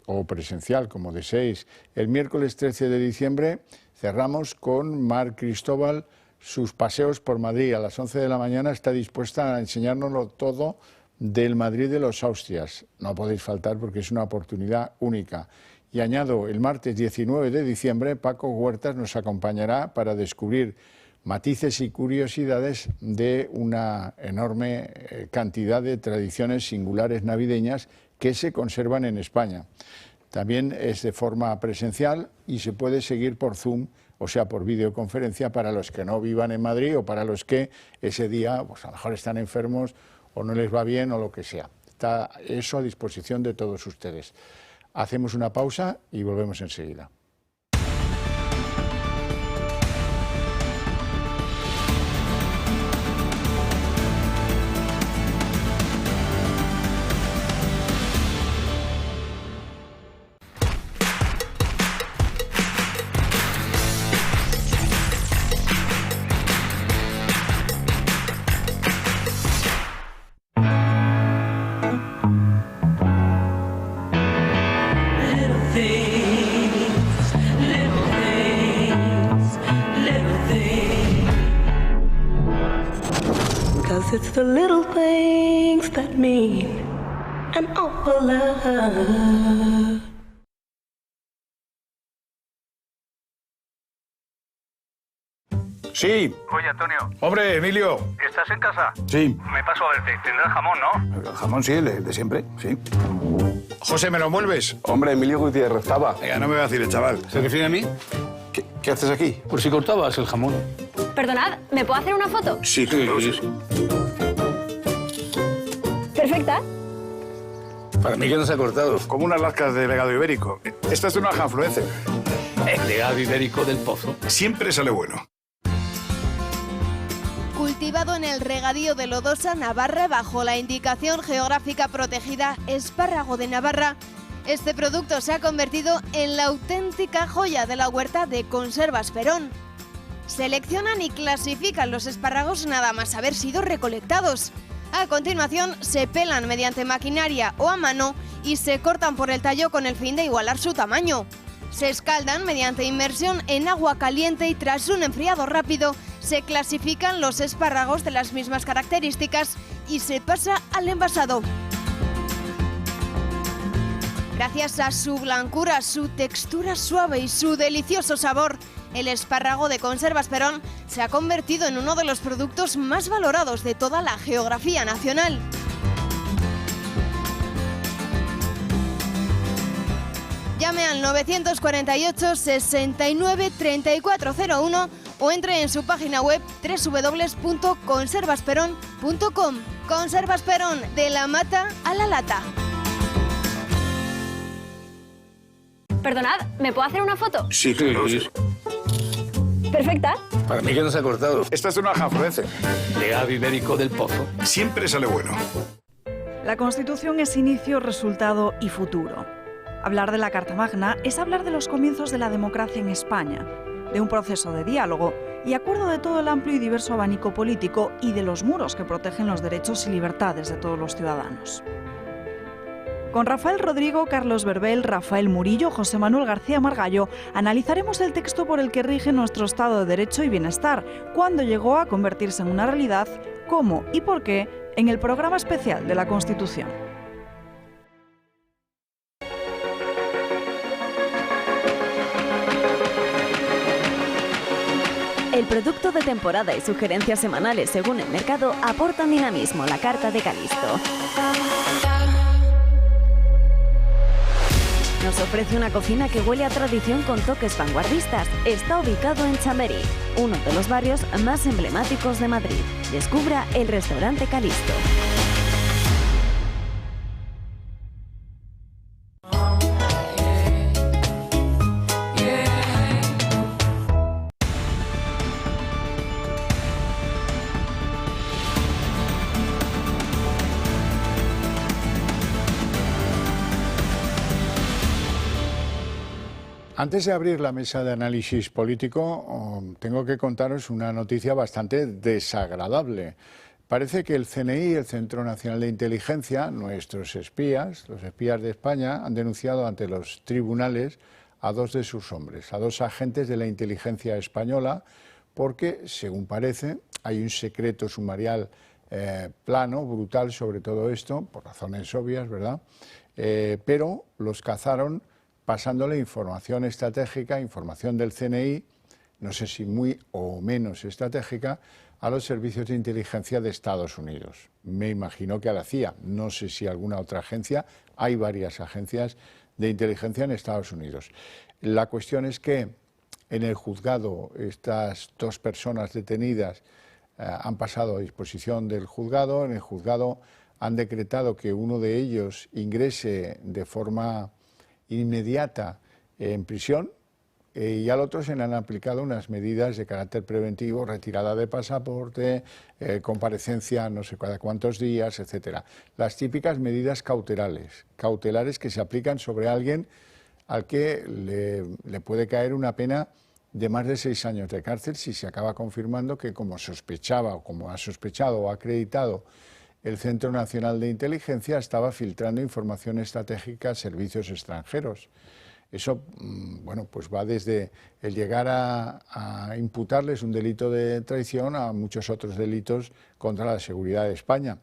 o presencial, como deseéis. El miércoles 13 de diciembre cerramos con Mar Cristóbal sus paseos por Madrid. A las 11 de la mañana está dispuesta a enseñárnoslo todo del Madrid de los Austrias. No podéis faltar porque es una oportunidad única. Y añado, el martes 19 de diciembre, Paco Huertas nos acompañará para descubrir matices y curiosidades de una enorme cantidad de tradiciones singulares navideñas que se conservan en España. También es de forma presencial y se puede seguir por Zoom, o sea, por videoconferencia, para los que no vivan en Madrid o para los que ese día pues a lo mejor están enfermos o no les va bien o lo que sea. Está eso a disposición de todos ustedes. Hacemos una pausa y volvemos enseguida. It's the little things that mean an awful lot. Sí. Oye, Antonio. Hombre, Emilio. ¿Estás en casa? Sí. Me paso a verte. Tendrás jamón, ¿no? El jamón sí, el de siempre, sí. José, ¿me lo envuelves? Hombre, Emilio Gutiérrez estaba. Venga, no me va a decir el chaval. ¿Se refiere a mí? ¿Qué haces aquí? Por si cortabas el jamón. Perdonad, ¿me puedo hacer una foto? Sí, claro. Perfecta. Para mí que no se ha cortado. Como unas lascas de legado ibérico. Esta es de una Hanfluencer. El legado ibérico del Pozo. Siempre sale bueno. Cultivado en el regadío de Lodosa, Navarra, bajo la indicación geográfica protegida Espárrago de Navarra, este producto se ha convertido en la auténtica joya de la huerta de Conservas Perón. Seleccionan y clasifican los espárragos nada más haber sido recolectados. A continuación, se pelan mediante maquinaria o a mano y se cortan por el tallo con el fin de igualar su tamaño. Se escaldan mediante inmersión en agua caliente y tras un enfriado rápido, se clasifican los espárragos de las mismas características y se pasa al envasado. Gracias a su blancura, su textura suave y su delicioso sabor, el espárrago de Conservas Perón se ha convertido en uno de los productos más valorados de toda la geografía nacional. Llame al 948 69 3401 o entre en su página web www.conservasperón.com. Conservas Perón, de la mata a la lata. Perdonad, ¿me puedo hacer una foto? Sí, claro. Perfecta. Para mí que no se ha cortado. Esta es de una Hanfluencer. Legado ibérico del Pozo. Siempre sale bueno. La Constitución es inicio, resultado y futuro. Hablar de la Carta Magna es hablar de los comienzos de la democracia en España, de un proceso de diálogo y acuerdo de todo el amplio y diverso abanico político y de los muros que protegen los derechos y libertades de todos los ciudadanos. Con Rafael Rodrigo, Carlos Berbel, Rafael Murillo, José Manuel García Margallo, analizaremos el texto por el que rige nuestro Estado de Derecho y Bienestar, cuándo llegó a convertirse en una realidad, cómo y por qué en el programa especial de la Constitución. El producto de temporada y sugerencias semanales según el mercado aportan dinamismo a la carta de Calisto. Nos ofrece una cocina que huele a tradición con toques vanguardistas. Está ubicado en Chamberí, uno de los barrios más emblemáticos de Madrid. Descubra el restaurante Calisto. Antes de abrir la mesa de análisis político, tengo que contaros una noticia bastante desagradable. Parece que el CNI, el Centro Nacional de Inteligencia, nuestros espías, los espías de España, han denunciado ante los tribunales a dos de sus hombres, a dos agentes de la inteligencia española, porque, según parece, hay un secreto sumarial plano, brutal sobre todo esto, por razones obvias, ¿verdad? Pero los cazaron pasándole información estratégica, información del CNI, no sé si muy o menos estratégica, a los servicios de inteligencia de Estados Unidos. Me imagino que a la CIA, no sé si alguna otra agencia, hay varias agencias de inteligencia en Estados Unidos. La cuestión es que en el juzgado estas dos personas detenidas han pasado a disposición del juzgado. En el juzgado han decretado que uno de ellos ingrese de forma inmediata en prisión y al otro se le han aplicado unas medidas de carácter preventivo, retirada de pasaporte, comparecencia no sé cada cuántos días, etcétera. Las típicas medidas cautelares que se aplican sobre alguien al que le puede caer una pena de más de 6 años de cárcel si se acaba confirmando que, como sospechaba o como ha sospechado o ha acreditado el Centro Nacional de Inteligencia, estaba filtrando información estratégica a servicios extranjeros. Eso, bueno, pues va desde el llegar a imputarles un delito de traición a muchos otros delitos contra la seguridad de España.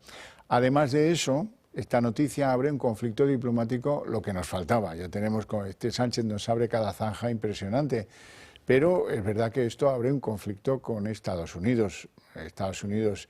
Además de eso, esta noticia abre un conflicto diplomático, lo que nos faltaba. Ya tenemos, con este Sánchez nos abre cada zanja impresionante. Pero es verdad que esto abre un conflicto con Estados Unidos. Estados Unidos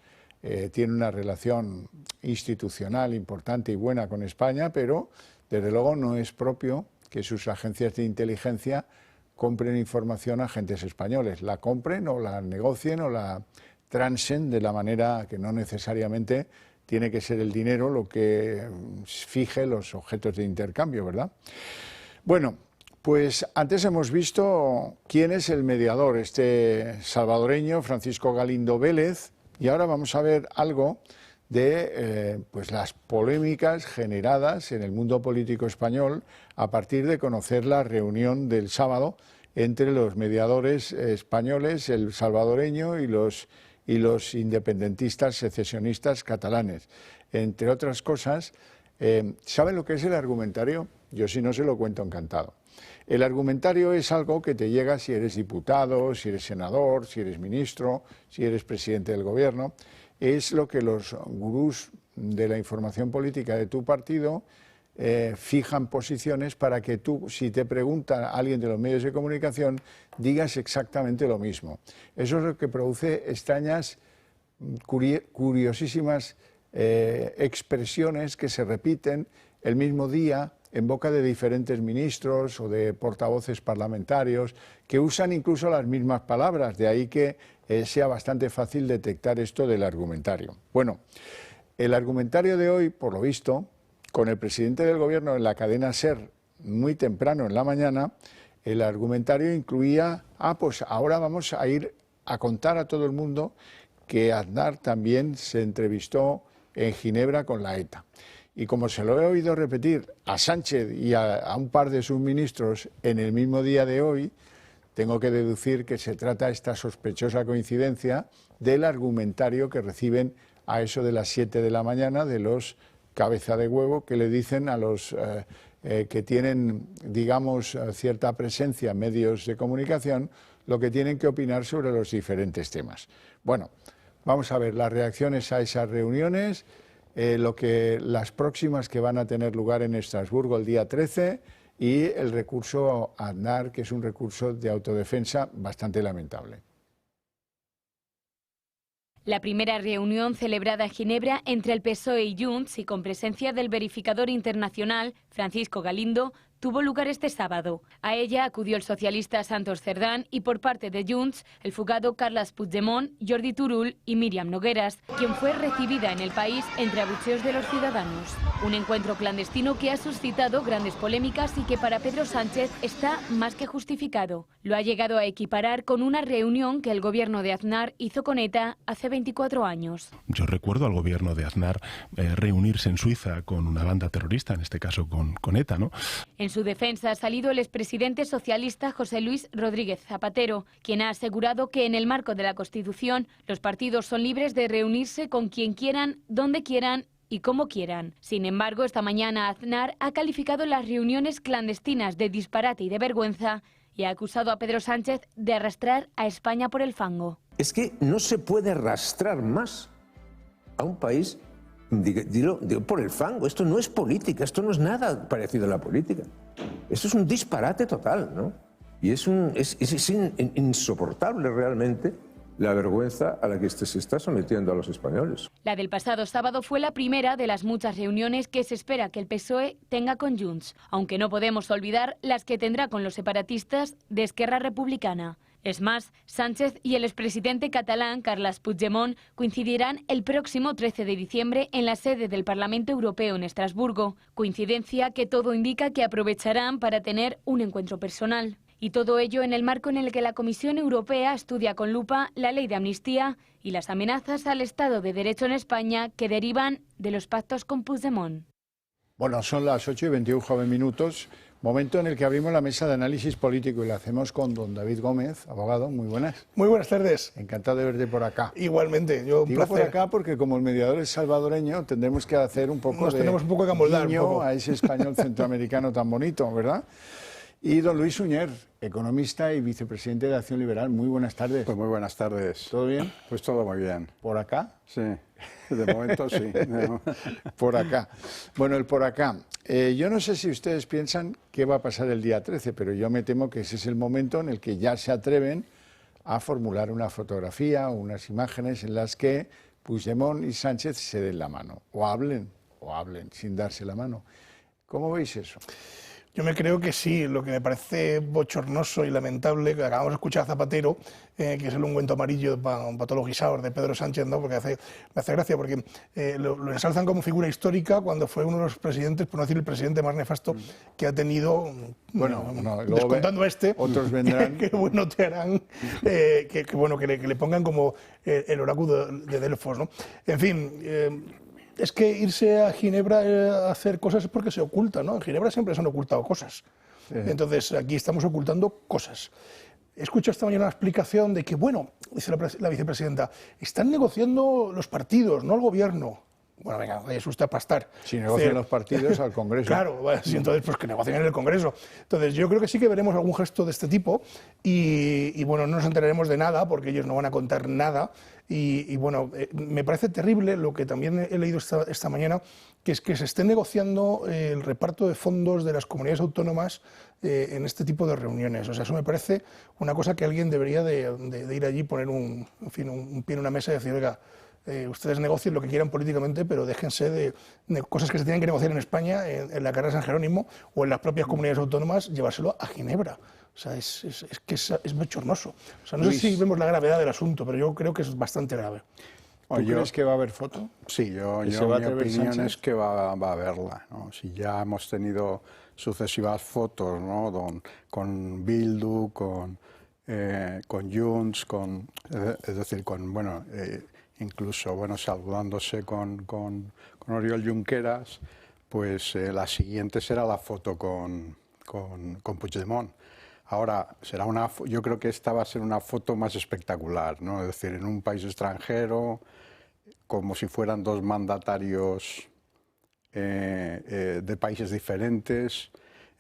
tiene una relación institucional importante y buena con España, pero desde luego no es propio que sus agencias de inteligencia compren información a agentes españoles. La compren o la negocien o la transen de la manera que no necesariamente tiene que ser el dinero lo que fije los objetos de intercambio, ¿verdad? Bueno, pues antes hemos visto quién es el mediador, este salvadoreño Francisco Galindo Vélez, y ahora vamos a ver algo de pues las polémicas generadas en el mundo político español a partir de conocer la reunión del sábado entre los mediadores españoles, el salvadoreño y los independentistas secesionistas catalanes. Entre otras cosas, ¿saben lo que es el argumentario? Yo, si no, se lo cuento encantado. El argumentario es algo que te llega si eres diputado, si eres senador, si eres ministro, si eres presidente del gobierno. Es lo que los gurús de la información política de tu partido fijan posiciones para que tú, si te pregunta alguien de los medios de comunicación, digas exactamente lo mismo. Eso es lo que produce extrañas, curiosísimas expresiones que se repiten el mismo día en boca de diferentes ministros o de portavoces parlamentarios que usan incluso las mismas palabras, de ahí que sea bastante fácil detectar esto del argumentario. Bueno, el argumentario de hoy, por lo visto, con el presidente del gobierno en la cadena SER muy temprano en la mañana, el argumentario incluía, pues ahora vamos a ir a contar a todo el mundo que Aznar también se entrevistó en Ginebra con la ETA. Y como se lo he oído repetir a Sánchez y a un par de sus ministros en el mismo día de hoy, tengo que deducir que se trata esta sospechosa coincidencia del argumentario que reciben a eso de las 7 de la mañana de los cabeza de huevo que le dicen a los que tienen, digamos, cierta presencia en medios de comunicación, lo que tienen que opinar sobre los diferentes temas. Bueno, Vamos a ver las reacciones a esas reuniones, las próximas que van a tener lugar en Estrasburgo el día 13 y el recurso a Aznar, que es un recurso de autodefensa bastante lamentable. La primera reunión celebrada en Ginebra entre el PSOE y Junts y con presencia del verificador internacional Francisco Galindo tuvo lugar este sábado. A ella acudió el socialista Santos Cerdán y por parte de Junts el fugado Carles Puigdemont, Jordi Turull y Míriam Nogueras, quien fue recibida en el país entre abucheos de los ciudadanos. Un encuentro clandestino que ha suscitado grandes polémicas y que para Pedro Sánchez está más que justificado. Lo ha llegado a equiparar con una reunión que el gobierno de Aznar hizo con ETA hace 24 años. Yo recuerdo al gobierno de Aznar reunirse en Suiza con una banda terrorista, en este caso con ETA, ¿no? En su defensa ha salido el expresidente socialista José Luis Rodríguez Zapatero, quien ha asegurado que en el marco de la Constitución los partidos son libres de reunirse con quien quieran, donde quieran y como quieran. Sin embargo, esta mañana Aznar ha calificado las reuniones clandestinas de disparate y de vergüenza y ha acusado a Pedro Sánchez de arrastrar a España por el fango. Es que no se puede arrastrar más a un país, digo por el fango. Esto no es política, esto no es nada parecido a la política. Esto es un disparate total, ¿no? Y es insoportable realmente la vergüenza a la que se está sometiendo a los españoles. La del pasado sábado fue la primera de las muchas reuniones que se espera que el PSOE tenga con Junts, aunque no podemos olvidar las que tendrá con los separatistas de Esquerra Republicana. Es más, Sánchez y el expresidente catalán Carles Puigdemont coincidirán el próximo 13 de diciembre en la sede del Parlamento Europeo en Estrasburgo, coincidencia que todo indica que aprovecharán para tener un encuentro personal. Y todo ello en el marco en el que la Comisión Europea estudia con lupa la ley de amnistía y las amenazas al Estado de Derecho en España que derivan de los pactos con Puigdemont. Bueno, son las 8:21, momento en el que abrimos la mesa de análisis político y lo hacemos con don David Gómez, abogado. Muy buenas. Muy buenas tardes. Encantado de verte por acá. Igualmente, yo un Digo placer. por acá porque como el mediador es salvadoreño, tendremos que hacer un poco tenemos un poco que amoldar guiño un poco a ese español centroamericano tan bonito, ¿verdad? Y don Luis Suñer, economista y vicepresidente de Acción Liberal. Muy buenas tardes. Pues muy buenas tardes. ¿Todo bien? Pues todo muy bien. ¿Por acá? Sí, de momento sí. No. Por acá. Bueno, el por acá. Yo no sé si ustedes piensan qué va a pasar el día 13, pero yo me temo que ese es el momento en el que ya se atreven a formular una fotografía o unas imágenes en las que Puigdemont y Sánchez se den la mano, o hablen sin darse la mano. ¿Cómo veis eso? Yo me creo que sí. Lo que me parece bochornoso y lamentable, que acabamos de escuchar a Zapatero, que es el ungüento amarillo para todos los guisados de Pedro Sánchez, ¿no? Porque me hace gracia, porque lo ensalzan como figura histórica cuando fue uno de los presidentes, por no decir el presidente más nefasto que ha tenido, descontando otros vendrán. que bueno te harán, que le pongan como el oráculo de Delfos, ¿no? En fin... Es que irse a Ginebra a hacer cosas es porque se oculta, ¿no? En Ginebra siempre se han ocultado cosas. Sí. Entonces, aquí estamos ocultando cosas. He escuchado esta mañana una explicación de que, bueno, dice la vicepresidenta, están negociando los partidos, no el gobierno. Bueno, venga, es usted a pastar. Si negocian los partidos al Congreso. Claro, bueno, sí, entonces pues que negocien en el Congreso. Entonces yo creo que sí que veremos algún gesto de este tipo y bueno, no nos enteraremos de nada porque ellos no van a contar nada y bueno, me parece terrible lo que también he leído esta mañana, que es que se esté negociando el reparto de fondos de las comunidades autónomas en este tipo de reuniones. O sea, eso me parece una cosa que alguien debería de ir allí, poner un pie en una mesa y decir, oiga, ustedes negocien lo que quieran políticamente, pero déjense de cosas que se tienen que negociar en España, en la carrera de San Jerónimo o en las propias comunidades autónomas, llevárselo a Ginebra. O sea, es bochornoso. O sea, no Luis, sé si vemos la gravedad del asunto, pero yo creo que es bastante grave. ¿Tú crees que va a haber foto? Sí, mi opinión es que va a haberla, ¿no? Si ya hemos tenido sucesivas fotos, ¿no? Con Bildu, con Junts, es decir, incluso saludándose con Oriol Junqueras, pues la siguiente será la foto con Puigdemont. Ahora, yo creo que esta va a ser una foto más espectacular, ¿no? Es decir, en un país extranjero, como si fueran dos mandatarios de países diferentes,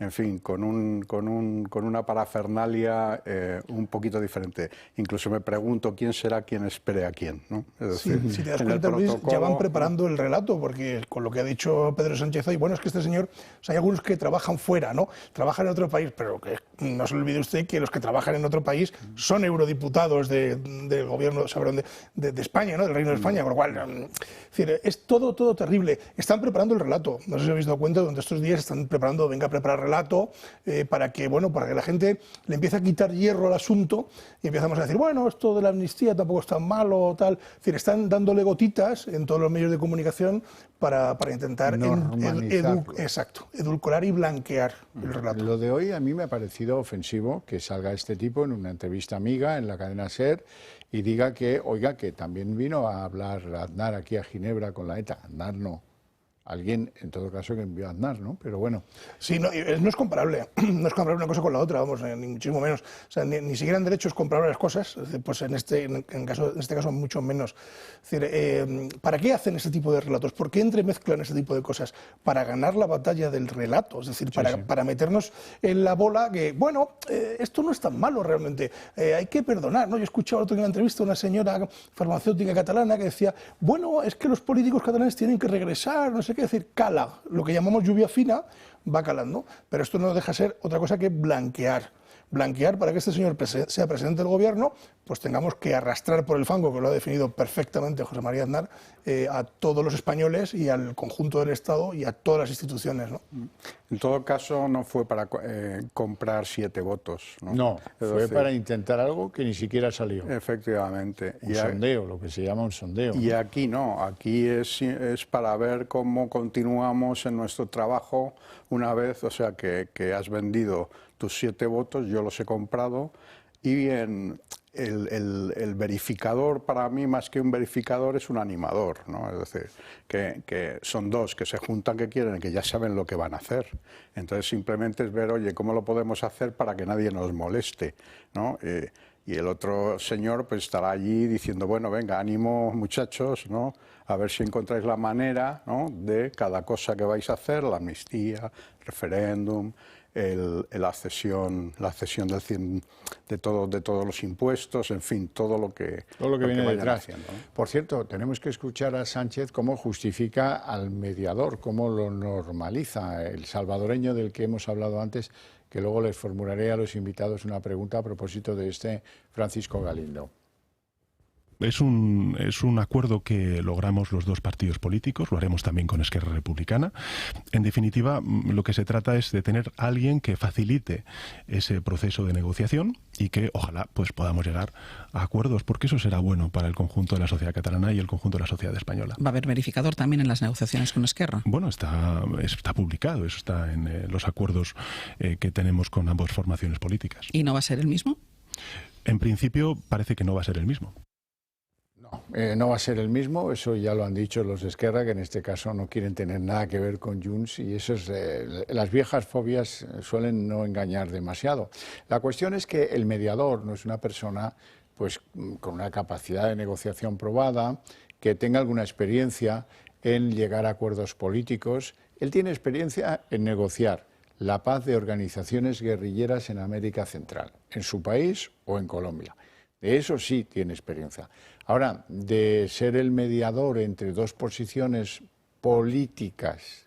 en fin, con una parafernalia un poquito diferente. Incluso me pregunto quién será quien espere a quién, ¿no? Es decir, si te das cuenta, Luis, ya van preparando el relato, porque con lo que ha dicho Pedro Sánchez hoy, bueno, es que este señor, o sea, hay algunos que trabajan fuera, ¿no? Trabajan en otro país, pero que no se olvide usted que los que trabajan en otro país son eurodiputados del gobierno, de España, ¿no? Del Reino de España, con lo cual, es decir, es todo terrible. Están preparando el relato, no sé si habéis dado cuenta, durante estos días están preparando, venga a preparar relato, para que la gente le empiece a quitar hierro al asunto y empezamos a decir, bueno, esto de la amnistía tampoco es tan malo, tal. Es decir, están dándole gotitas en todos los medios de comunicación para intentar edulcorar y blanquear el relato. Lo de hoy a mí me ha parecido ofensivo que salga este tipo en una entrevista amiga en la cadena SER y diga que, oiga, que también vino a hablar Aznar aquí a Ginebra con la ETA. Aznar no. Alguien, en todo caso, que envió a Aznar, ¿no? Pero bueno. Sí, no es comparable. No es comparable una cosa con la otra, vamos, ni muchísimo menos. O sea, ni siquiera en derecho es comparable las cosas, pues en este caso mucho menos. Es decir, ¿para qué hacen este tipo de relatos? ¿Por qué entremezclan este tipo de cosas? Para ganar la batalla del relato, es decir, para meternos en la bola que, bueno, esto no es tan malo realmente, hay que perdonar, ¿no? Yo escuchaba otro día en una entrevista a una señora farmacéutica catalana que decía, bueno, es que los políticos catalanes tienen que regresar, no sé qué, es decir, cala, lo que llamamos lluvia fina va calando, pero esto no deja ser otra cosa que blanquear para que este señor sea presidente del gobierno, pues tengamos que arrastrar por el fango, que lo ha definido perfectamente José María Aznar, a todos los españoles y al conjunto del Estado y a todas las instituciones, ¿no? En todo caso, no fue para comprar 7 votos, ¿no? No, fue para intentar algo que ni siquiera salió. Efectivamente. Un sondeo, lo que se llama un sondeo. Y aquí no, aquí es para ver cómo continuamos en nuestro trabajo una vez, o sea, que has vendido tus 7 votos, yo los he comprado, y el verificador, para mí, más que un verificador, es un animador, ¿no? Es decir, que son dos que se juntan, que quieren, que ya saben lo que van a hacer. Entonces, simplemente es ver, oye, ¿cómo lo podemos hacer para que nadie nos moleste, ¿no? Y el otro señor pues estará allí diciendo, bueno, venga, ánimo muchachos, ¿no? A ver si encontráis la manera, ¿no? De cada cosa que vais a hacer, la amnistía, referéndum, la cesión de todos los impuestos, en fin, todo lo que viene detrás. Haciendo, ¿no? Por cierto, tenemos que escuchar a Sánchez cómo justifica al mediador, cómo lo normaliza, el salvadoreño del que hemos hablado antes, que luego les formularé a los invitados una pregunta a propósito de este Francisco Galindo. Es un acuerdo que logramos los dos partidos políticos, lo haremos también con Esquerra Republicana. En definitiva, lo que se trata es de tener a alguien que facilite ese proceso de negociación y que ojalá pues podamos llegar a acuerdos, porque eso será bueno para el conjunto de la sociedad catalana y el conjunto de la sociedad española. ¿Va a haber verificador también en las negociaciones con Esquerra? Bueno, está publicado, eso está en los acuerdos que tenemos con ambas formaciones políticas. ¿Y no va a ser el mismo? En principio parece que no va a ser el mismo. No va a ser el mismo, eso ya lo han dicho los de Esquerra, que en este caso no quieren tener nada que ver con Junts, y eso es, las viejas fobias suelen no engañar demasiado. La cuestión es que el mediador no es una persona pues con una capacidad de negociación probada, que tenga alguna experiencia en llegar a acuerdos políticos. Él tiene experiencia en negociar la paz de organizaciones guerrilleras en América Central, en su país o en Colombia. De eso sí tiene experiencia. Ahora, de ser el mediador entre dos posiciones políticas,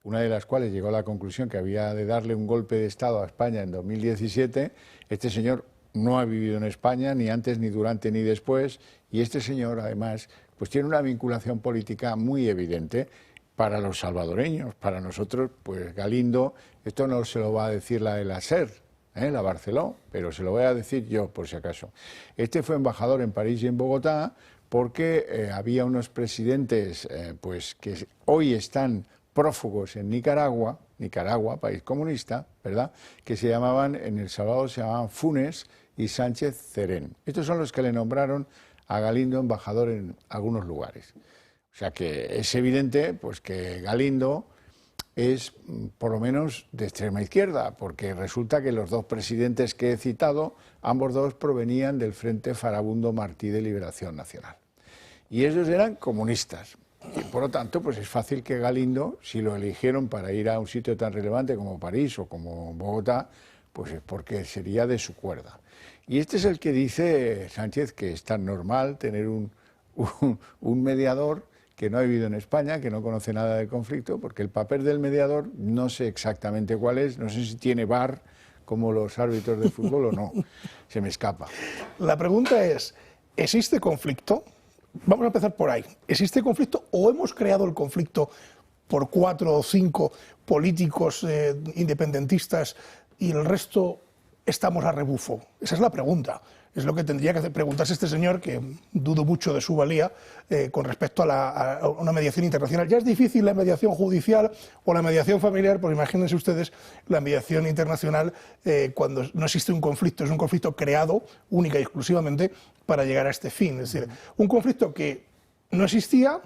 una de las cuales llegó a la conclusión que había de darle un golpe de Estado a España en 2017, este señor no ha vivido en España ni antes, ni durante, ni después, y este señor, además, pues tiene una vinculación política muy evidente para los salvadoreños. Para nosotros, pues Galindo, esto no se lo va a decir la de la SER, la Barceló, pero se lo voy a decir yo por si acaso. Este fue embajador en París y en Bogotá porque había unos presidentes pues que hoy están prófugos en Nicaragua, país comunista, ¿verdad?, que se llamaban, en El Salvador se llamaban Funes y Sánchez Cerén. Estos son los que le nombraron a Galindo embajador en algunos lugares. O sea que es evidente pues que Galindo es por lo menos de extrema izquierda, porque resulta que los dos presidentes que he citado, ambos dos provenían del Frente Farabundo Martí de Liberación Nacional. Y ellos eran comunistas, Y por lo tanto, pues es fácil que Galindo, si lo eligieron para ir a un sitio tan relevante como París o como Bogotá, pues es porque sería de su cuerda. Y este es el que dice Sánchez que es tan normal tener un mediador que no ha vivido en España, que no conoce nada del conflicto, porque el papel del mediador no sé exactamente cuál es, no sé si tiene VAR como los árbitros de fútbol o no, se me escapa. La pregunta es, ¿existe conflicto? Vamos a empezar por ahí. ¿Existe conflicto o hemos creado el conflicto por 4 o 5 políticos independentistas y el resto estamos a rebufo? Esa es la pregunta. Es lo que tendría que preguntarse este señor, que dudo mucho de su valía, con respecto a una mediación internacional. Ya es difícil la mediación judicial o la mediación familiar, pues imagínense ustedes la mediación internacional cuando no existe un conflicto, es un conflicto creado única y exclusivamente para llegar a este fin. Es decir, un conflicto que no existía,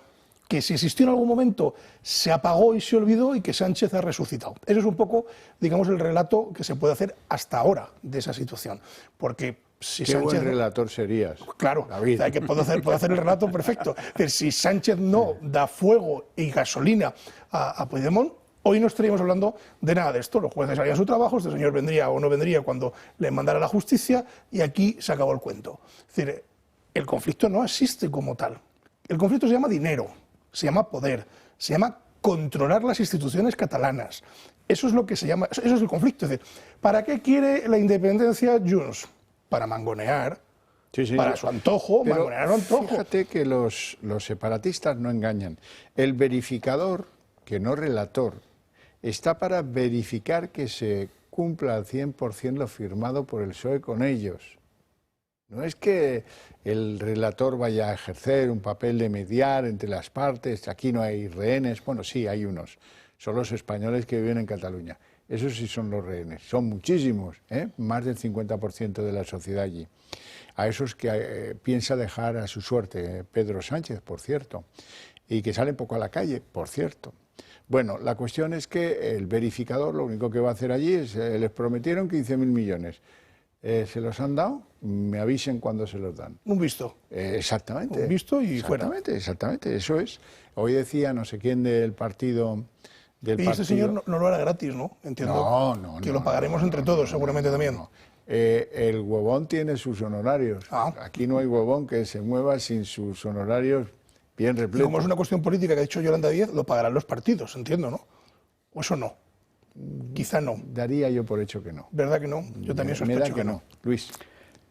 que si existió en algún momento se apagó y se olvidó y que Sánchez ha resucitado. Eso es un poco, digamos, el relato que se puede hacer hasta ahora de esa situación. Porque si Qué Sánchez... buen relator serías. Claro, David. que puedo hacer el relato perfecto. Es decir, si Sánchez no da fuego y gasolina a Puigdemont, hoy no estaríamos hablando de nada de esto. Los jueces harían su trabajo, este señor vendría o no vendría cuando le mandara la justicia y aquí se acabó el cuento. Es decir, el conflicto no existe como tal. El conflicto se llama dinero, se llama poder, se llama controlar las instituciones catalanas. Eso es lo que se llama, eso es el conflicto. Es decir, ¿para qué quiere la independencia Junts? Para mangonear, para su antojo, pero mangonear su antojo. Fíjate que los separatistas no engañan. El verificador, que no relator, está para verificar que se cumpla al 100% lo firmado por el PSOE con ellos. No es que el relator vaya a ejercer un papel de mediar entre las partes, aquí no hay rehenes, bueno, sí, hay unos, son los españoles que viven en Cataluña. Esos sí son los rehenes, son muchísimos, más del 50% de la sociedad allí. A esos que piensa dejar a su suerte Pedro Sánchez, por cierto, y que salen poco a la calle, por cierto. Bueno, la cuestión es que el verificador lo único que va a hacer allí es, les prometieron 15.000 millones. ¿Se los han dado? Me avisen cuando se los dan. Un visto. Exactamente. Un visto y fuera. Exactamente, eso es. Hoy decía no sé quién del partido... Y este señor no lo hará gratis, ¿no? Entiendo que lo pagaremos entre todos, seguramente también. El huevón tiene sus honorarios. Aquí no hay huevón que se mueva sin sus honorarios bien repletos. Y como es una cuestión política que ha dicho Yolanda Díaz, lo pagarán los partidos, entiendo, ¿no? ¿O eso no? Quizá no. Daría yo por hecho que no. ¿Verdad que no? Yo también sospecho que no. Luis.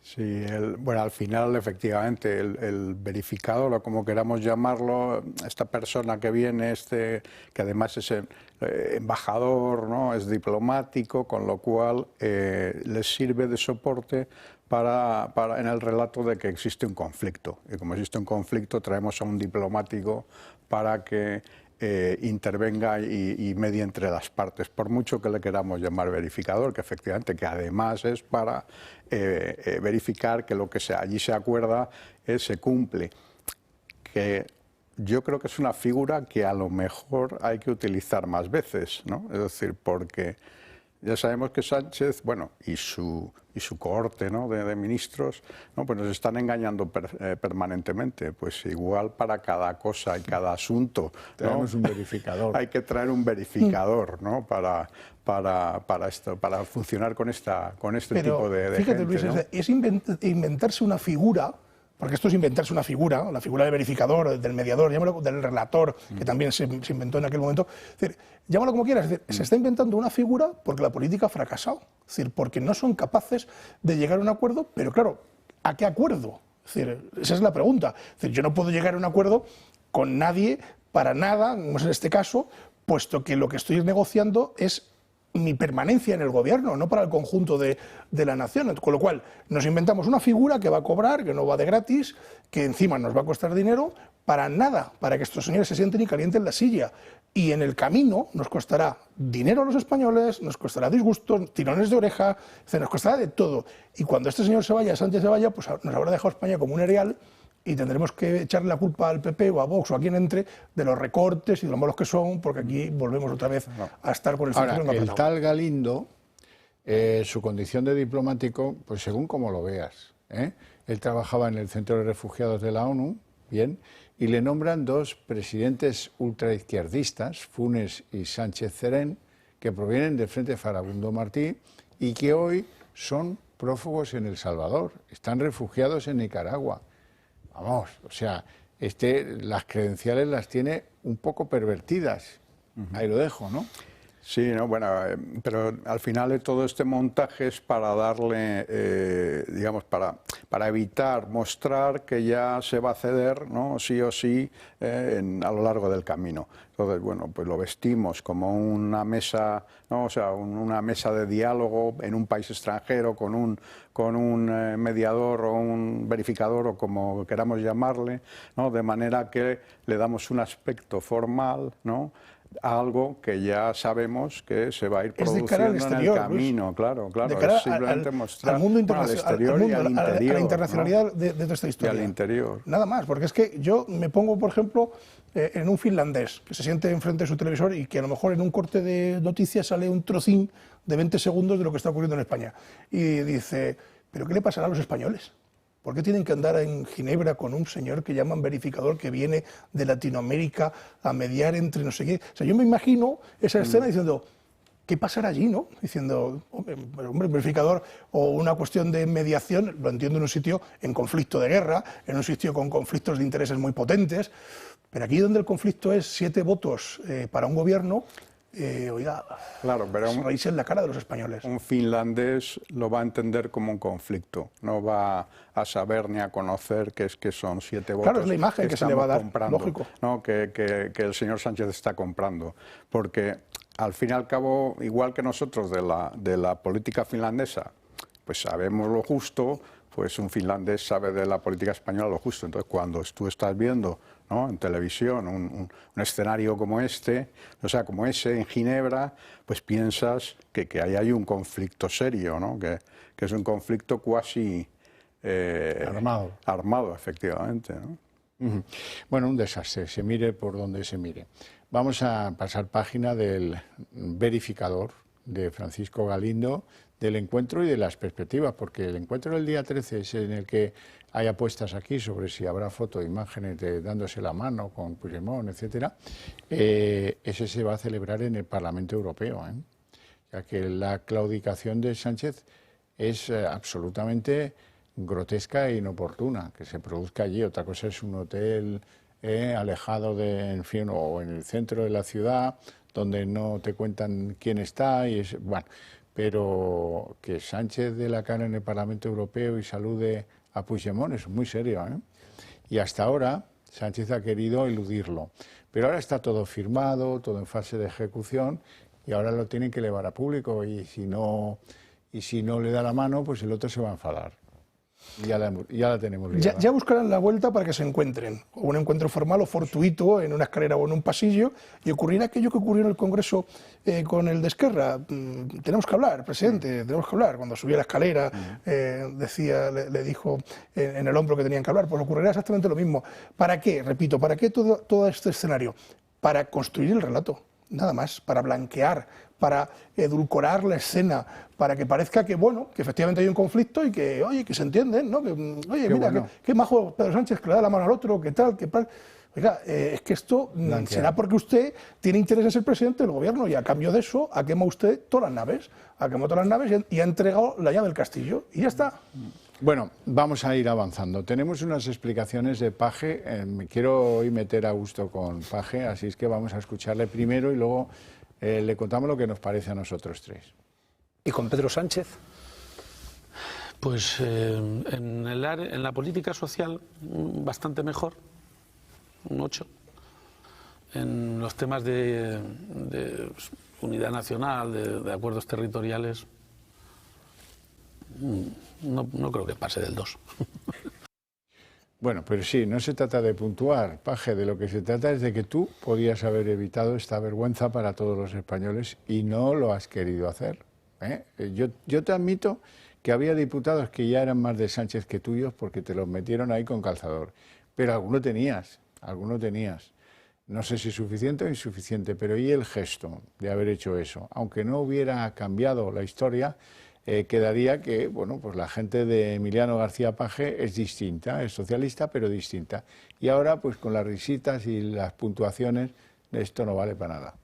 Sí, bueno, al final, efectivamente, el verificador, o como queramos llamarlo, esta persona que viene, que además es embajador, ¿no? Es diplomático, con lo cual les sirve de soporte en el relato de que existe un conflicto. Y como existe un conflicto, traemos a un diplomático para que intervenga y medie entre las partes, por mucho que le queramos llamar verificador, que efectivamente, que además es para verificar que lo que allí se acuerda se cumple. Que yo creo que es una figura que a lo mejor hay que utilizar más veces, ¿no? Es decir, porque ya sabemos que Sánchez, bueno, y su cohorte, ¿no?, de ministros, ¿no?, pues nos están engañando permanentemente. Pues igual para cada cosa y cada asunto, ¿no?, tenemos un verificador. Hay que traer un verificador, ¿no?, para funcionar con este tipo de fíjate, gente, Luis, ¿no? es inventarse una figura. Porque esto es inventarse una figura, la figura del verificador, del mediador, llámalo, del relator, que también se inventó en aquel momento. Es decir, llámalo como quieras, es decir, se está inventando una figura porque la política ha fracasado. Es decir, porque no son capaces de llegar a un acuerdo, pero claro, ¿a qué acuerdo? Es decir, esa es la pregunta. Es decir, yo no puedo llegar a un acuerdo con nadie para nada, como es en este caso, puesto que lo que estoy negociando es mi permanencia en el gobierno, no para el conjunto de la nación. Con lo cual, nos inventamos una figura que va a cobrar, que no va de gratis, que encima nos va a costar dinero, para nada, para que estos señores se sienten y calienten la silla. Y en el camino nos costará dinero a los españoles, nos costará disgustos, tirones de oreja, nos costará de todo. Y cuando este señor se vaya, Sánchez se vaya, pues nos habrá dejado España como un erial, y tendremos que echarle la culpa al PP o a Vox o a quien entre de los recortes y de lo malos que son, porque aquí volvemos otra vez a estar con el Ahora, el tal Galindo, su condición de diplomático, pues según como lo veas, él trabajaba en el Centro de Refugiados de la ONU, bien, y le nombran dos presidentes ultraizquierdistas, Funes y Sánchez Cerén, que provienen del Frente Farabundo Martí y que hoy son prófugos en El Salvador, están refugiados en Nicaragua. Vamos, o sea, las credenciales las tiene un poco pervertidas. Ahí lo dejo, ¿no? Sí, no, bueno, pero al final todo este montaje es para darle, digamos, para evitar mostrar que ya se va a ceder, ¿no?, sí o sí, a lo largo del camino. Entonces, bueno, pues lo vestimos como una mesa, ¿no?, o sea, una mesa de diálogo en un país extranjero con un mediador o un verificador o como queramos llamarle, ¿no?, de manera que le damos un aspecto formal, ¿no?, a algo que ya sabemos que se va a ir produciendo en el camino, claro, es simplemente mostrar al mundo exterior y al interior, a la internacionalidad, ¿no?, de toda esta historia. Y al interior. Nada más, porque es que yo me pongo, por ejemplo, en un finlandés que se siente enfrente de su televisor y que a lo mejor en un corte de noticias sale un trocín de 20 segundos de lo que está ocurriendo en España. Y dice, ¿pero qué le pasará a los españoles? ¿Por qué tienen que andar en Ginebra con un señor que llaman verificador que viene de Latinoamérica a mediar entre no sé qué? O sea, yo me imagino esa escena diciendo, ¿qué pasará allí, no? Diciendo, hombre, verificador o una cuestión de mediación, lo entiendo en un sitio en conflicto de guerra, en un sitio con conflictos de intereses muy potentes, pero aquí donde el conflicto es 7 votos para un gobierno, oiga, claro, pero raíz en la cara de los españoles. Un finlandés lo va a entender como un conflicto, no va a saber ni a conocer que son 7 votos. Claro, es la imagen que se le va a dar, comprando, lógico. ¿no?, que el señor Sánchez está comprando, porque al fin y al cabo, igual que nosotros de la política finlandesa, pues sabemos lo justo, pues un finlandés sabe de la política española lo justo. Entonces, cuando tú estás viendo, ¿no?, en televisión un escenario como este, o sea, como ese en Ginebra, pues piensas que ahí hay un conflicto serio, ¿no?, que es un conflicto cuasi armado, efectivamente, ¿no? Bueno, un desastre, se mire por donde se mire. Vamos a pasar página del verificador de Francisco Galindo, del encuentro y de las perspectivas, porque el encuentro del día 13 es en el que hay apuestas aquí sobre si habrá foto e imágenes de dándose la mano con Puigdemont, etcétera. Ese se va a celebrar en el Parlamento Europeo, ya que la claudicación de Sánchez es absolutamente grotesca e inoportuna, que se produzca allí. Otra cosa es un hotel alejado en fin, o en el centro de la ciudad, donde no te cuentan quién está, y es, bueno, pero que Sánchez dé la cara en el Parlamento Europeo y salude a Puigdemont es muy serio, Y hasta ahora Sánchez ha querido eludirlo, pero ahora está todo firmado, todo en fase de ejecución, y ahora lo tienen que elevar a público, y si no le da la mano, pues el otro se va a enfadar. Ya la tenemos liada. Ya buscarán la vuelta para que se encuentren, o un encuentro formal o fortuito en una escalera o en un pasillo, y ocurrirá aquello que ocurrió en el Congreso con el de Esquerra. Tenemos que hablar, presidente, tenemos que hablar. Cuando subía la escalera, le dijo en el hombro que tenían que hablar. Pues ocurrirá exactamente lo mismo. ¿Para qué? Repito, ¿para qué todo este escenario? Para construir el relato, nada más, para blanquear, para edulcorar la escena, para que parezca que, bueno, que efectivamente hay un conflicto y que, oye, que se entienden, ¿no? Que, oye, mira, bueno, qué majo Pedro Sánchez, que le da la mano al otro, qué tal, qué tal. Oiga, es que esto será porque usted tiene interés en ser presidente del gobierno, y a cambio de eso ha quemado usted todas las naves, y ha entregado la llave del castillo, y ya está. Bueno, vamos a ir avanzando. Tenemos unas explicaciones de Paje. Me quiero hoy meter a gusto con Paje, así es que vamos a escucharle primero y luego le contamos lo que nos parece a nosotros tres. ¿Y con Pedro Sánchez? Pues en la política social bastante mejor, un 8. En los temas de unidad nacional, de acuerdos territoriales, no creo que pase del 2. Bueno, pero sí, no se trata de puntuar, Paje, de lo que se trata es de que tú podías haber evitado esta vergüenza para todos los españoles y no lo has querido hacer. Yo te admito que había diputados que ya eran más de Sánchez que tuyos porque te los metieron ahí con calzador, pero alguno tenías. No sé si suficiente o insuficiente, pero ¿y el gesto de haber hecho eso? Aunque no hubiera cambiado la historia, quedaría que, bueno, pues la gente de Emiliano García Paje es distinta, es socialista, pero distinta. Y ahora, pues con las risitas y las puntuaciones, esto no vale para nada.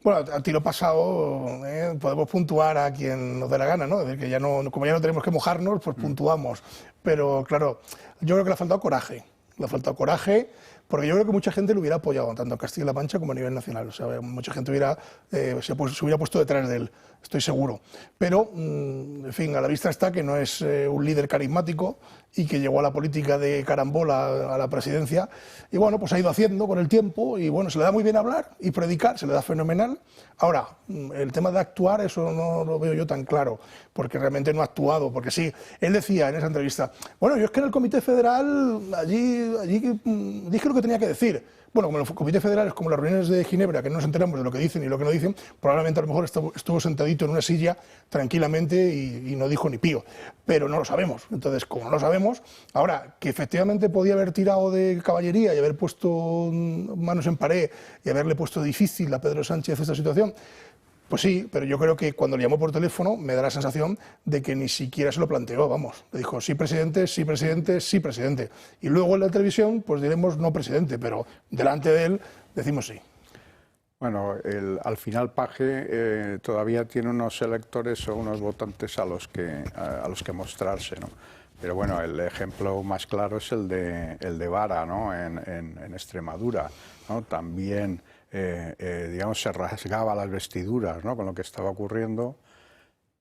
Bueno, a tiro pasado podemos puntuar a quien nos dé la gana, ¿no? Es decir, que ya no, como ya no tenemos que mojarnos, pues puntuamos. Pero claro, yo creo que le ha faltado coraje. Le ha faltado coraje, porque yo creo que mucha gente lo hubiera apoyado, tanto en Castilla-La Mancha como a nivel nacional. O sea, mucha gente se hubiera puesto detrás de él, estoy seguro. Pero, en fin, a la vista está que no es un líder carismático y que llegó a la política de carambola a la presidencia. Y bueno, pues ha ido haciendo con el tiempo y bueno, se le da muy bien hablar y predicar, se le da fenomenal. Ahora, el tema de actuar, eso no lo veo yo tan claro, porque realmente no ha actuado. Porque sí, él decía en esa entrevista, bueno, yo es que en el Comité Federal, allí dije lo que tenía que decir. Bueno, como el Comité Federal es como las reuniones de Ginebra, que no nos enteramos de lo que dicen y lo que no dicen, probablemente a lo mejor estuvo sentadito en una silla tranquilamente y no dijo ni pío. Pero no lo sabemos. Entonces, como no lo sabemos, ahora que efectivamente podía haber tirado de caballería y haber puesto manos en pared y haberle puesto difícil a Pedro Sánchez esta situación, pues sí, pero yo creo que cuando le llamó por teléfono me da la sensación de que ni siquiera se lo planteó, vamos. Le dijo sí presidente, sí presidente, sí presidente. Y luego en la televisión pues diremos no presidente, pero delante de él decimos sí. Bueno, al final Paje todavía tiene unos electores o unos votantes a los que mostrarse, ¿no? Pero bueno, el ejemplo más claro es el de Vara, ¿no? en Extremadura, ¿no? También digamos, se rasgaba las vestiduras, ¿no? Con lo que estaba ocurriendo,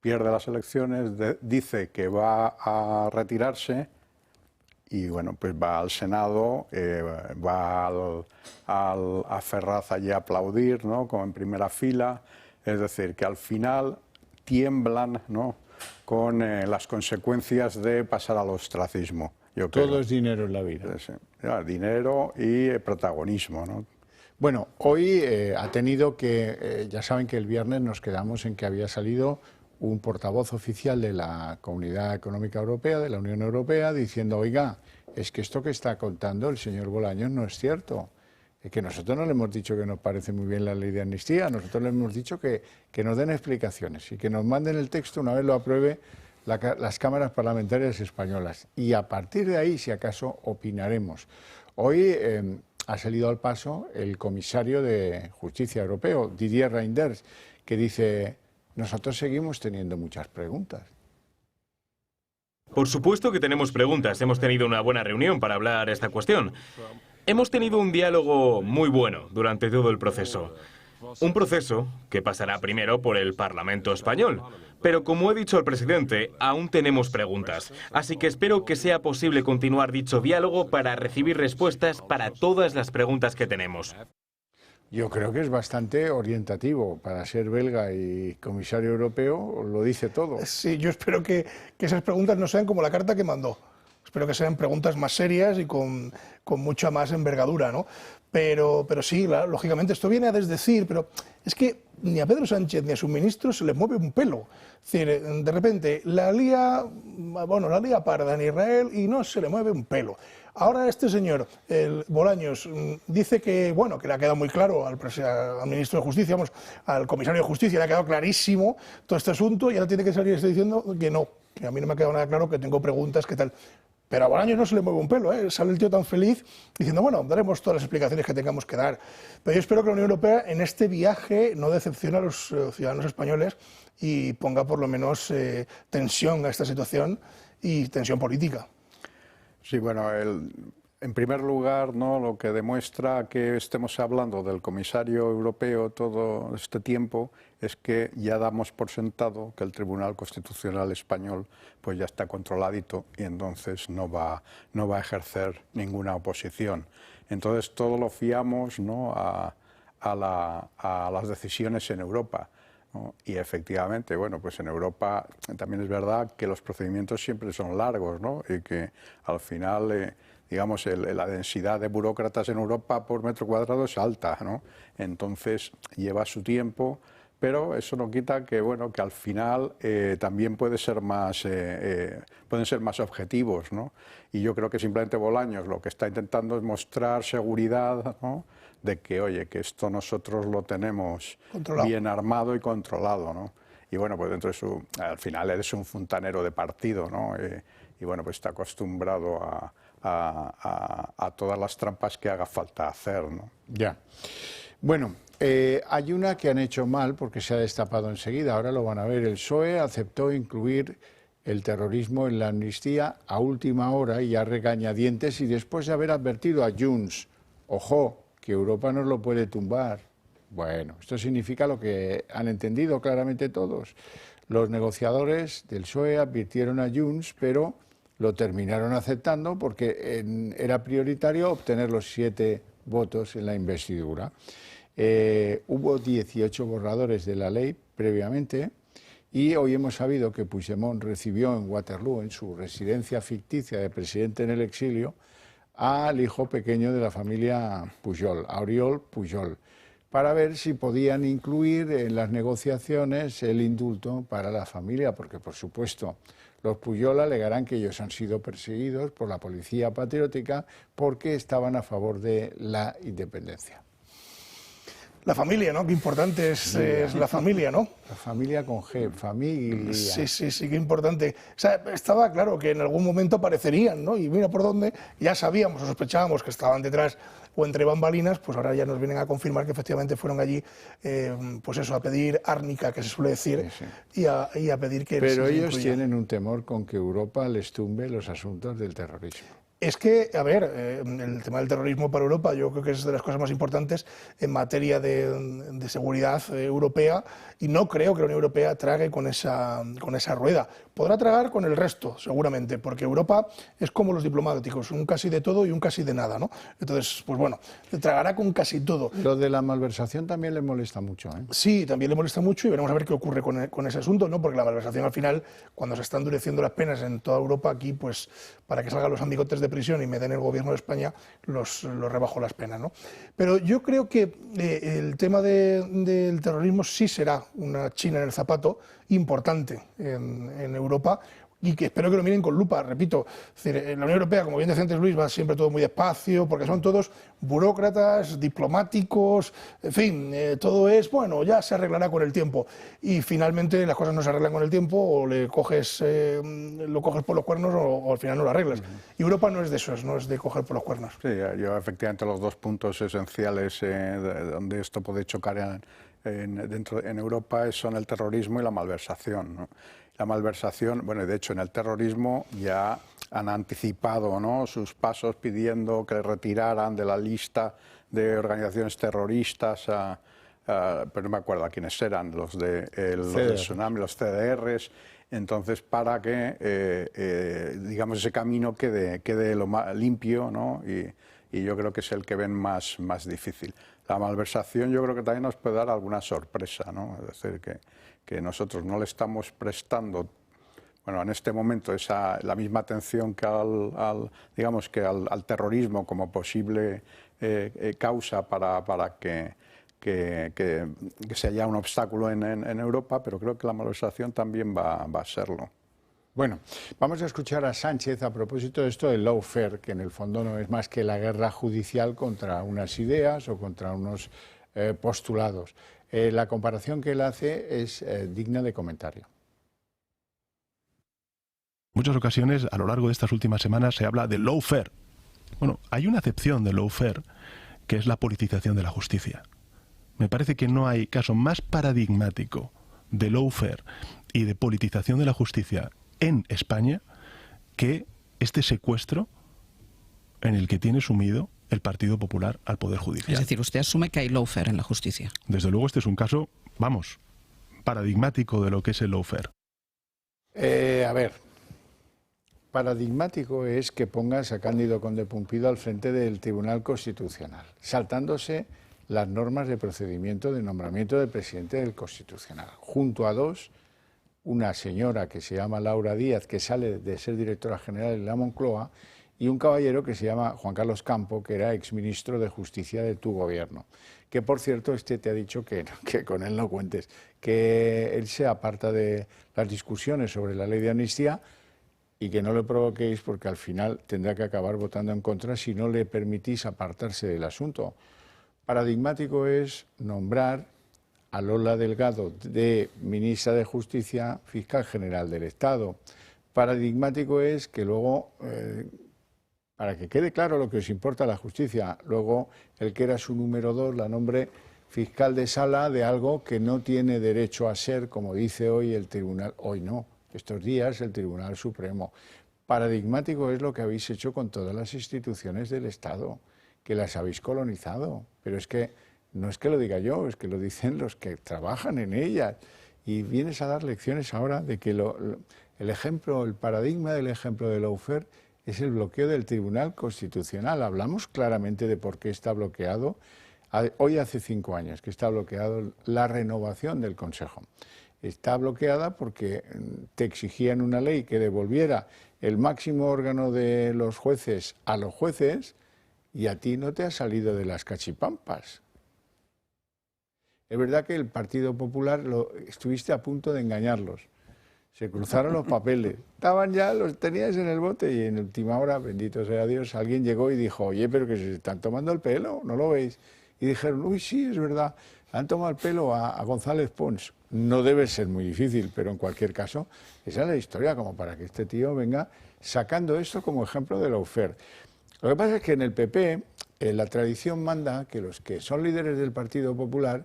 pierde las elecciones, dice que va a retirarse y bueno, pues va al Senado, va a Ferraz allí a aplaudir, ¿no? Como en primera fila, es decir, que al final tiemblan, ¿no? Con las consecuencias de pasar al ostracismo. Yo creo. Todo es dinero en la vida. Sí, dinero y protagonismo, ¿no? Bueno, hoy ha tenido que, ya saben que el viernes nos quedamos en que había salido un portavoz oficial de la Comunidad Económica Europea, de la Unión Europea, diciendo, oiga, es que esto que está contando el señor Bolaños no es cierto. Que nosotros no le hemos dicho que nos parece muy bien la ley de amnistía, nosotros le hemos dicho que nos den explicaciones y que nos manden el texto una vez lo apruebe las cámaras parlamentarias españolas. Y a partir de ahí, si acaso, opinaremos. Hoy ha salido al paso el comisario de Justicia Europeo, Didier Reynders, que dice, nosotros seguimos teniendo muchas preguntas. Por supuesto que tenemos preguntas. Hemos tenido una buena reunión para hablar esta cuestión. Hemos tenido un diálogo muy bueno durante todo el proceso. Un proceso que pasará primero por el Parlamento español. Pero como he dicho al presidente, aún tenemos preguntas. Así que espero que sea posible continuar dicho diálogo para recibir respuestas para todas las preguntas que tenemos. Yo creo que es bastante orientativo. Para ser belga y comisario europeo, lo dice todo. Sí, yo espero que esas preguntas no sean como la carta que mandó. Espero que sean preguntas más serias y con mucha más envergadura, ¿no? Pero sí, lógicamente, esto viene a desdecir, pero es que ni a Pedro Sánchez ni a sus ministros se les mueve un pelo. Es decir, de repente la lía parda en Israel y no se le mueve un pelo. Ahora este señor, el Bolaños, dice que, bueno, que le ha quedado muy claro al ministro de Justicia, al comisario de Justicia, le ha quedado clarísimo todo este asunto y ahora tiene que salir diciendo que no, que a mí no me ha quedado nada claro, que tengo preguntas, qué tal. Pero a Bolaños no se le mueve un pelo, ¿eh? Sale el tío tan feliz diciendo, bueno, daremos todas las explicaciones que tengamos que dar. Pero yo espero que la Unión Europea en este viaje no decepcione a los ciudadanos españoles y ponga por lo menos tensión a esta situación y tensión política. Sí, bueno, en primer lugar, ¿no? Lo que demuestra que estemos hablando del comisario europeo todo este tiempo es que ya damos por sentado que el Tribunal Constitucional español pues ya está controladito y entonces no va a ejercer ninguna oposición. Entonces todo lo fiamos, ¿no? a las decisiones en Europa, ¿no? Y efectivamente, bueno, pues en Europa también es verdad que los procedimientos siempre son largos, ¿no? Y que al final digamos, la densidad de burócratas en Europa por metro cuadrado es alta, ¿no? Entonces lleva su tiempo, pero eso no quita que, bueno, que al final también pueden ser más objetivos, ¿no? Y yo creo que simplemente Bolaños lo que está intentando es mostrar seguridad, ¿no? De que, oye, que esto nosotros lo tenemos bien armado y controlado, ¿no? y bueno, pues dentro de su, al final él es un fontanero de partido, ¿no? Y bueno, pues está acostumbrado a todas las trampas que haga falta hacer, ¿no? Ya. Bueno, hay una que han hecho mal porque se ha destapado enseguida, ahora lo van a ver. El PSOE aceptó incluir el terrorismo en la amnistía a última hora y a regañadientes, y después de haber advertido a Junts, ojo, que Europa nos lo puede tumbar. Bueno, esto significa lo que han entendido claramente todos. Los negociadores del PSOE advirtieron a Junts, pero lo terminaron aceptando porque era prioritario obtener los 7 votos en la investidura. Hubo 18 borradores de la ley previamente, y hoy hemos sabido que Puigdemont recibió en Waterloo, en su residencia ficticia de presidente en el exilio, al hijo pequeño de la familia Pujol, a Oriol Pujol, para ver si podían incluir en las negociaciones el indulto para la familia, porque por supuesto los Pujol alegarán que ellos han sido perseguidos por la policía patriótica porque estaban a favor de la independencia. La familia, ¿no? Qué importante es la familia, ¿no? La familia con G, familia. Sí, qué importante. O sea, estaba claro que en algún momento aparecerían, ¿no? Y mira por dónde, ya sabíamos o sospechábamos que estaban detrás o entre bambalinas, pues ahora ya nos vienen a confirmar que efectivamente fueron allí, pues eso, a pedir árnica, que se suele decir, y a pedir que... Pero ellos tienen un temor con que Europa les tumbe los asuntos del terrorismo. Es que, a ver, el tema del terrorismo para Europa yo creo que es de las cosas más importantes en materia de seguridad europea, y no creo que la Unión Europea trague con esa rueda. Podrá tragar con el resto, seguramente, porque Europa es como los diplomáticos, un casi de todo y un casi de nada, ¿no? Entonces, pues bueno, tragará con casi todo. Lo de la malversación también le molesta mucho, ¿eh? Sí, también le molesta mucho, y veremos a ver qué ocurre con ese asunto, ¿no? Porque la malversación al final, cuando se están endureciendo las penas en toda Europa, aquí, pues para que salgan los amigotes de prisión y me den el gobierno de España, los rebajo las penas, ¿no? Pero yo creo que el tema del terrorismo sí será una china en el zapato importante en Europa, y que espero que lo miren con lupa, repito. Es decir, en la Unión Europea, como bien decía antes Luis, va siempre todo muy despacio, porque son todos burócratas, diplomáticos, en fin, todo es, bueno, ya se arreglará con el tiempo. Y finalmente las cosas no se arreglan con el tiempo, o lo coges por los cuernos, o al final no lo arreglas. Y Europa no es de eso, no es de coger por los cuernos. Sí, yo efectivamente los dos puntos esenciales donde esto puede chocar en Europa son el terrorismo y la malversación, ¿no? La malversación, bueno, de hecho en el terrorismo ya han anticipado, ¿no?, sus pasos pidiendo que retiraran de la lista de organizaciones terroristas, pero no me acuerdo a quiénes eran, los del tsunami, los CDRs. Entonces, para que, digamos, ese camino quede lo más limpio, ¿no? Y yo creo que es el que ven más difícil. La malversación yo creo que también nos puede dar alguna sorpresa, ¿no? Es decir, que nosotros no le estamos prestando, bueno, en este momento la misma atención que al terrorismo como posible causa para que se haya un obstáculo en Europa, pero creo que la malversación también va a serlo. Bueno, vamos a escuchar a Sánchez a propósito de esto del lawfare, que en el fondo no es más que la guerra judicial contra unas ideas o contra unos postulados. La comparación que él hace es digna de comentario. En muchas ocasiones, a lo largo de estas últimas semanas, se habla de lawfare. Bueno, hay una acepción de lawfare, que es la politización de la justicia. Me parece que no hay caso más paradigmático de lawfare y de politización de la justicia en España que este secuestro en el que tiene sumido el Partido Popular al Poder Judicial. Es decir, usted asume que hay lawfare en la justicia. Desde luego este es un caso, vamos, paradigmático de lo que es el lawfare. A ver, paradigmático es que pongas a Cándido Conde Pumpido al frente del Tribunal Constitucional, saltándose las normas de procedimiento de nombramiento del presidente del Constitucional, junto a una señora que se llama Laura Díaz, que sale de ser directora general de la Moncloa, y un caballero que se llama Juan Carlos Campo, que era exministro de Justicia de tu gobierno. Que, por cierto, te ha dicho que con él no cuentes, que él se aparta de las discusiones sobre la ley de amnistía y que no le provoquéis porque al final tendrá que acabar votando en contra si no le permitís apartarse del asunto. Paradigmático es nombrar a Lola Delgado de ministra de Justicia, fiscal general del Estado. Paradigmático es que luego, para que quede claro lo que os importa la justicia, luego el que era su número 2 la nombre fiscal de sala de algo que no tiene derecho a ser, como dice hoy el Tribunal, hoy no, estos días el Tribunal Supremo. Paradigmático es lo que habéis hecho con todas las instituciones del Estado, que las habéis colonizado, pero es que no es que lo diga yo, es que lo dicen los que trabajan en ellas, y vienes a dar lecciones ahora de que el paradigma del ejemplo de lawfare es el bloqueo del Tribunal Constitucional. Hablamos claramente de por qué está bloqueado. Hoy hace 5 años que está bloqueado la renovación del Consejo. Está bloqueada porque te exigían una ley que devolviera el máximo órgano de los jueces a los jueces y a ti no te ha salido de las cachipampas. Es verdad que el Partido Popular estuviste a punto de engañarlos. Se cruzaron los papeles. Estaban ya, los teníais en el bote y en última hora, bendito sea Dios, alguien llegó y dijo, oye, pero que se están tomando el pelo, ¿no lo veis? Y dijeron, uy, sí, es verdad, han tomado el pelo a González Pons. No debe ser muy difícil, pero en cualquier caso, esa es la historia, como para que este tío venga sacando esto como ejemplo de lawfare. Lo que pasa es que en el PP la tradición manda que los que son líderes del Partido Popular,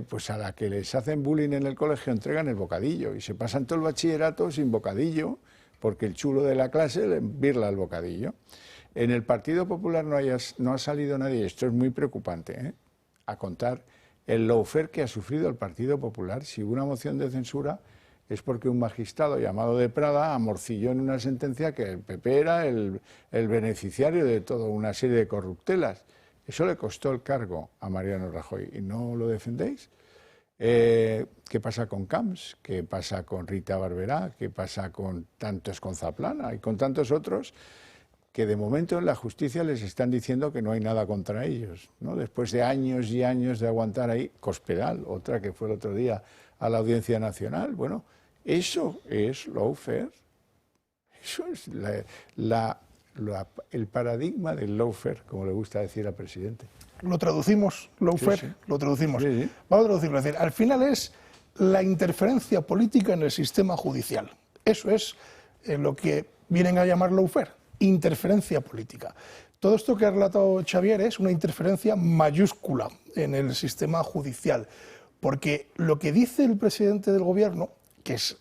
pues a la que les hacen bullying en el colegio entregan el bocadillo y se pasan todo el bachillerato sin bocadillo porque el chulo de la clase le birla el bocadillo. En el Partido Popular no ha salido nadie, esto es muy preocupante, a contar el lawfare que ha sufrido el Partido Popular. Si hubo una moción de censura es porque un magistrado llamado de Prada amorcilló en una sentencia que el PP era el beneficiario de toda una serie de corruptelas. Eso le costó el cargo a Mariano Rajoy y no lo defendéis. ¿Qué pasa con Camps? ¿Qué pasa con Rita Barberá? ¿Qué pasa con tantos, con Zaplana y con tantos otros que de momento en la justicia les están diciendo que no hay nada contra ellos, ¿no? Después de años y años de aguantar ahí, Cospedal, otra que fue el otro día a la Audiencia Nacional? Bueno, eso es lawfare. Eso es el paradigma del lawfare, como le gusta decir al presidente. Lo traducimos, lawfare, sí, sí. Lo traducimos. Sí, sí. Vamos a traducirlo, es decir, al final es la interferencia política en el sistema judicial. Eso es lo que vienen a llamar lawfare, interferencia política. Todo esto que ha relatado Xavier es una interferencia mayúscula en el sistema judicial, porque lo que dice el presidente del gobierno, que es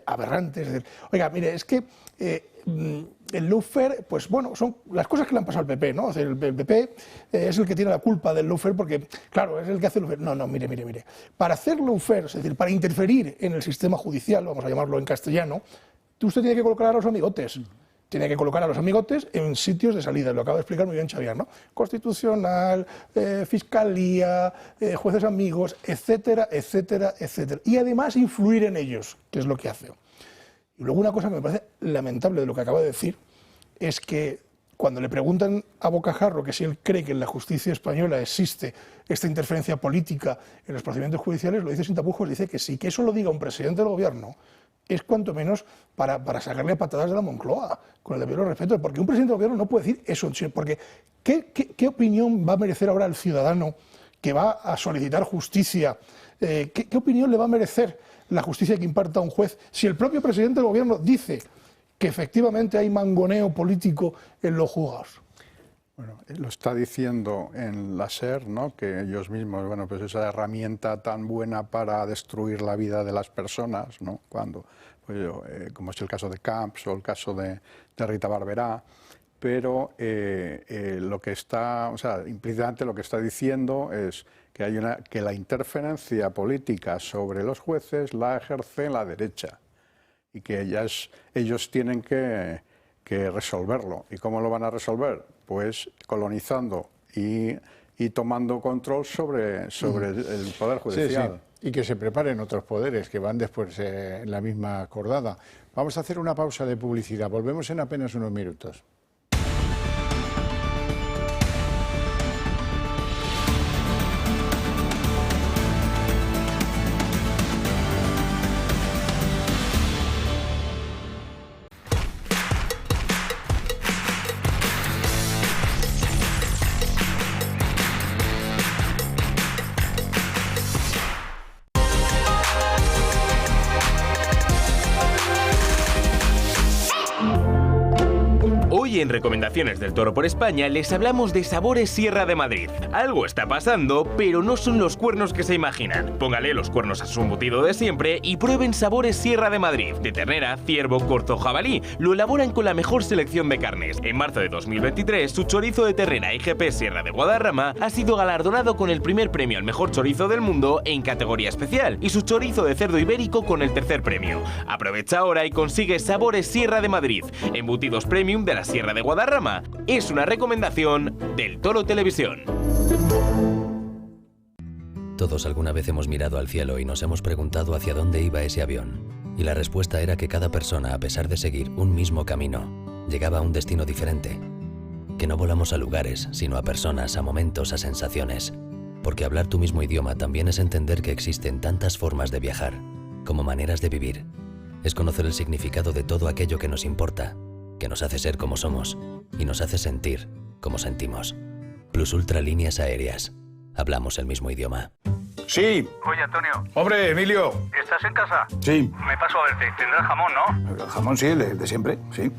aberrante, es decir, oiga, mire, es que el lawfare, pues bueno, son las cosas que le han pasado al PP, ¿no? O sea, el PP es el que tiene la culpa del lawfare porque, claro, es el que hace lawfare. No, mire. Para hacer lawfare, es decir, para interferir en el sistema judicial, vamos a llamarlo en castellano, usted tiene que colocar a los amigotes. Tiene que colocar a los amigotes en sitios de salida, lo acaba de explicar muy bien Xavier, ¿no? Constitucional, Fiscalía, jueces amigos, etcétera, etcétera, etcétera. Y además influir en ellos, que es lo que hace. Y luego una cosa que me parece lamentable de lo que acaba de decir, es que cuando le preguntan a Bocajarro que si él cree que en la justicia española existe esta interferencia política en los procedimientos judiciales, lo dice sin tapujos, dice que sí, que eso lo diga un presidente del gobierno, es cuanto menos para sacarle a patadas de la Moncloa, con el debido respeto, porque un presidente del gobierno no puede decir eso, porque ¿qué opinión va a merecer ahora el ciudadano que va a solicitar justicia? ¿Qué opinión le va a merecer la justicia que imparta un juez si el propio presidente del gobierno dice que efectivamente hay mangoneo político en los juzgados? Bueno, lo está diciendo en la SER, ¿no? Que ellos mismos, bueno, pues esa herramienta tan buena para destruir la vida de las personas, ¿no? Cuando, pues, como es el caso de Camps o el caso de Rita Barberá, pero lo que está, o sea, implícitamente lo que está diciendo es que la interferencia política sobre los jueces la ejerce la derecha y que ellos tienen que resolverlo. ¿Y cómo lo van a resolver? Pues colonizando y tomando control sobre el Poder Judicial. Sí, sí. Y que se preparen otros poderes que van después en la misma cordada. Vamos a hacer una pausa de publicidad. Volvemos en apenas unos minutos. Hoy en Recomendaciones del Toro por España les hablamos de sabores Sierra de Madrid. Algo está pasando, pero no son los cuernos que se imaginan. Póngale los cuernos a su embutido de siempre y prueben sabores Sierra de Madrid. De ternera, ciervo, corzo, jabalí. Lo elaboran con la mejor selección de carnes. En marzo de 2023, su chorizo de ternera IGP Sierra de Guadarrama ha sido galardonado con el primer premio al mejor chorizo del mundo en categoría especial y su chorizo de cerdo ibérico con el tercer premio. Aprovecha ahora y consigue sabores Sierra de Madrid, embutidos premium de la Sierra de Guadarrama. Es una recomendación del Toro Televisión. Todos alguna vez hemos mirado al cielo y nos hemos preguntado hacia dónde iba ese avión. Y la respuesta era que cada persona, a pesar de seguir un mismo camino, llegaba a un destino diferente. Que no volamos a lugares, sino a personas, a momentos, a sensaciones. Porque hablar tu mismo idioma también es entender que existen tantas formas de viajar, como maneras de vivir. Es conocer el significado de todo aquello que nos importa, que nos hace ser como somos y nos hace sentir como sentimos. Plus Ultra Líneas Aéreas. Hablamos el mismo idioma. Sí. Oye, Antonio. Hombre, Emilio. ¿Estás en casa? Sí. Me paso a verte. Tendrás jamón, ¿no? El jamón sí, de siempre, sí.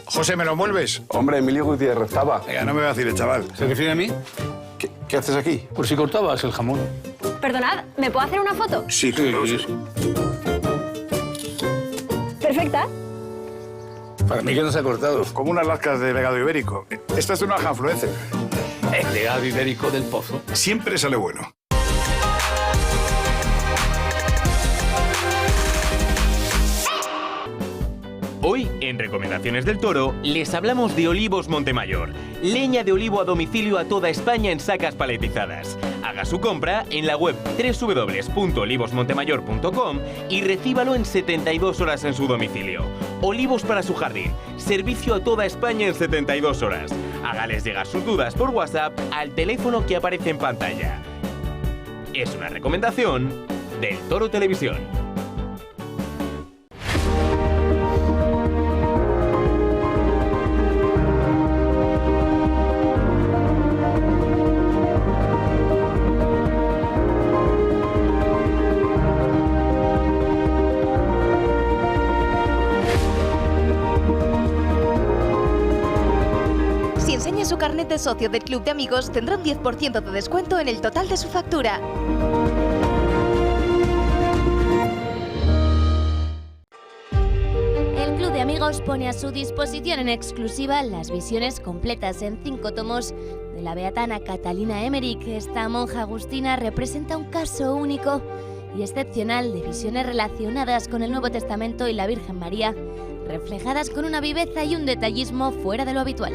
José, ¿me lo envuelves? Hombre, Emilio Gutiérrez estaba. Venga, no me va a decir el chaval. ¿Se refiere a mí? ¿Qué haces aquí? Por si cortabas el jamón. Perdonad, ¿me puedo hacer una foto? Sí, claro. Perfecta. Para mí que no se ha cortado. Como unas lascas de legado ibérico. Esta es de una Hanfluencer. El legado ibérico del pozo. Siempre sale bueno. Hoy, en Recomendaciones del Toro, les hablamos de Olivos Montemayor, leña de olivo a domicilio a toda España en sacas paletizadas. Haga su compra en la web www.olivosmontemayor.com y recíbalo en 72 horas en su domicilio. Olivos para su jardín, servicio a toda España en 72 horas. Hágales llegar sus dudas por WhatsApp al teléfono que aparece en pantalla. Es una recomendación del Toro Televisión. Si enseña su carnet de socio del Club de Amigos, tendrá un 10% de descuento en el total de su factura. El Club de Amigos pone a su disposición en exclusiva las visiones completas en 5 tomos de la beatana Catalina Emmerich. Esta monja agustina representa un caso único y excepcional de visiones relacionadas con el Nuevo Testamento y la Virgen María, reflejadas con una viveza y un detallismo fuera de lo habitual.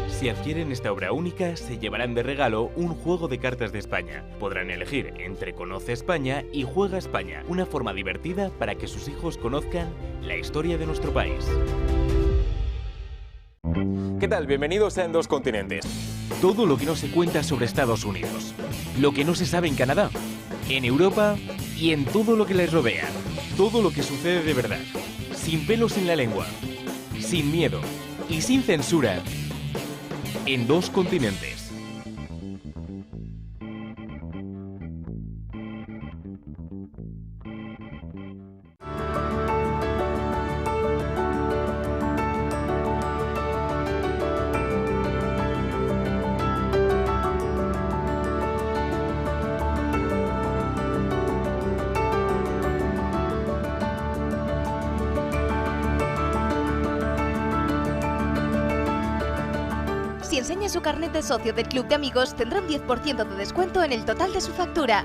Si adquieren esta obra única, se llevarán de regalo un juego de cartas de España. Podrán elegir entre Conoce España y Juega España, una forma divertida para que sus hijos conozcan la historia de nuestro país. ¿Qué tal? Bienvenidos a En Dos Continentes. Todo lo que no se cuenta sobre Estados Unidos, lo que no se sabe en Canadá, en Europa y en todo lo que les rodea. Todo lo que sucede de verdad, sin pelos en la lengua, sin miedo y sin censura. En Dos Continentes. Si enseña su carnet de socio del Club de Amigos, tendrá un 10% de descuento en el total de su factura.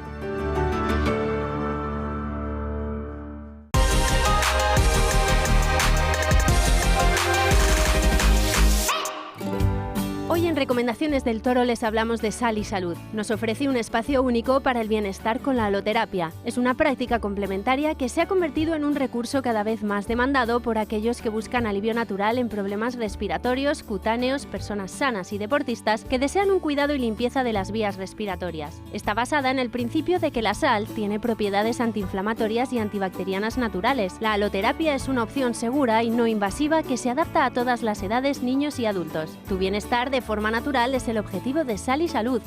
Hoy en Recomendaciones del Toro les hablamos de Sal y Salud. Nos ofrece un espacio único para el bienestar con la aloterapia. Es una práctica complementaria que se ha convertido en un recurso cada vez más demandado por aquellos que buscan alivio natural en problemas respiratorios, cutáneos, personas sanas y deportistas que desean un cuidado y limpieza de las vías respiratorias. Está basada en el principio de que la sal tiene propiedades antiinflamatorias y antibacterianas naturales. La aloterapia es una opción segura y no invasiva que se adapta a todas las edades, niños y adultos. Tu bienestar de forma natural es el objetivo de Sal y Salud.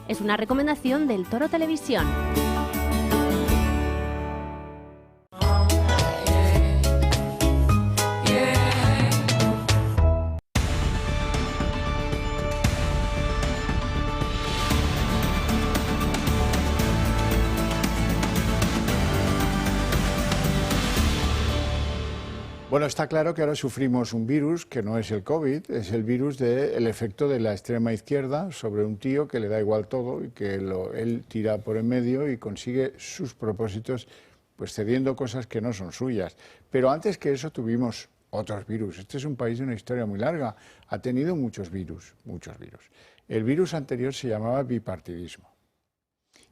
Es una recomendación del Toro Televisión. Bueno, está claro que ahora sufrimos un virus que no es el COVID, es el virus del efecto de la extrema izquierda sobre un tío que le da igual todo y que él tira por en medio y consigue sus propósitos pues cediendo cosas que no son suyas. Pero antes que eso tuvimos otros virus. Este es un país de una historia muy larga, ha tenido muchos virus, muchos virus. El virus anterior se llamaba bipartidismo.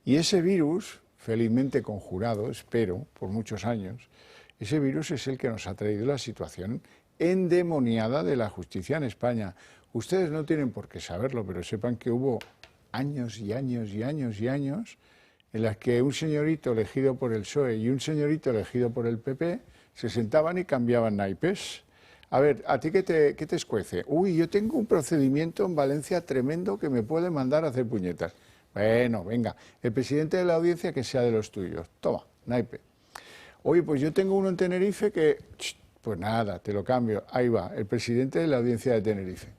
Y ese virus, felizmente conjurado, espero, por muchos años, ese virus es el que nos ha traído la situación endemoniada de la justicia en España. Ustedes no tienen por qué saberlo, pero sepan que hubo años y años y años y años en las que un señorito elegido por el PSOE y un señorito elegido por el PP se sentaban y cambiaban naipes. A ver, ¿a ti qué te escuece? Uy, yo tengo un procedimiento en Valencia tremendo que me puede mandar a hacer puñetas. Bueno, venga, el presidente de la audiencia que sea de los tuyos. Toma, naipe. Oye, pues yo tengo uno en Tenerife que... Pues nada, te lo cambio. Ahí va, el presidente de la audiencia de Tenerife.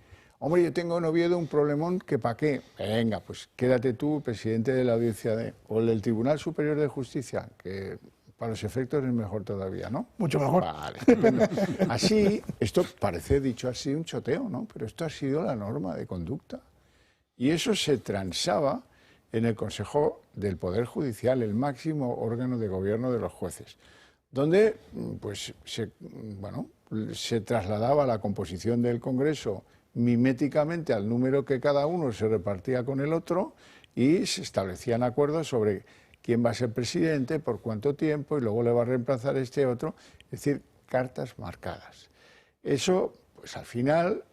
Hombre, yo tengo en Oviedo un problemón que ¿para qué? Venga, pues quédate tú, presidente de la audiencia de... O el del Tribunal Superior de Justicia, que para los efectos es mejor todavía, ¿no? Mucho mejor. Vale. Así, esto parece dicho así un choteo, ¿no? Pero esto ha sido la norma de conducta. Y eso se transaba en el Consejo del Poder Judicial, el máximo órgano de gobierno de los jueces, donde pues, se trasladaba la composición del Congreso miméticamente al número que cada uno se repartía con el otro y se establecían acuerdos sobre quién va a ser presidente, por cuánto tiempo, y luego le va a reemplazar este otro, es decir, cartas marcadas. Eso, pues al final,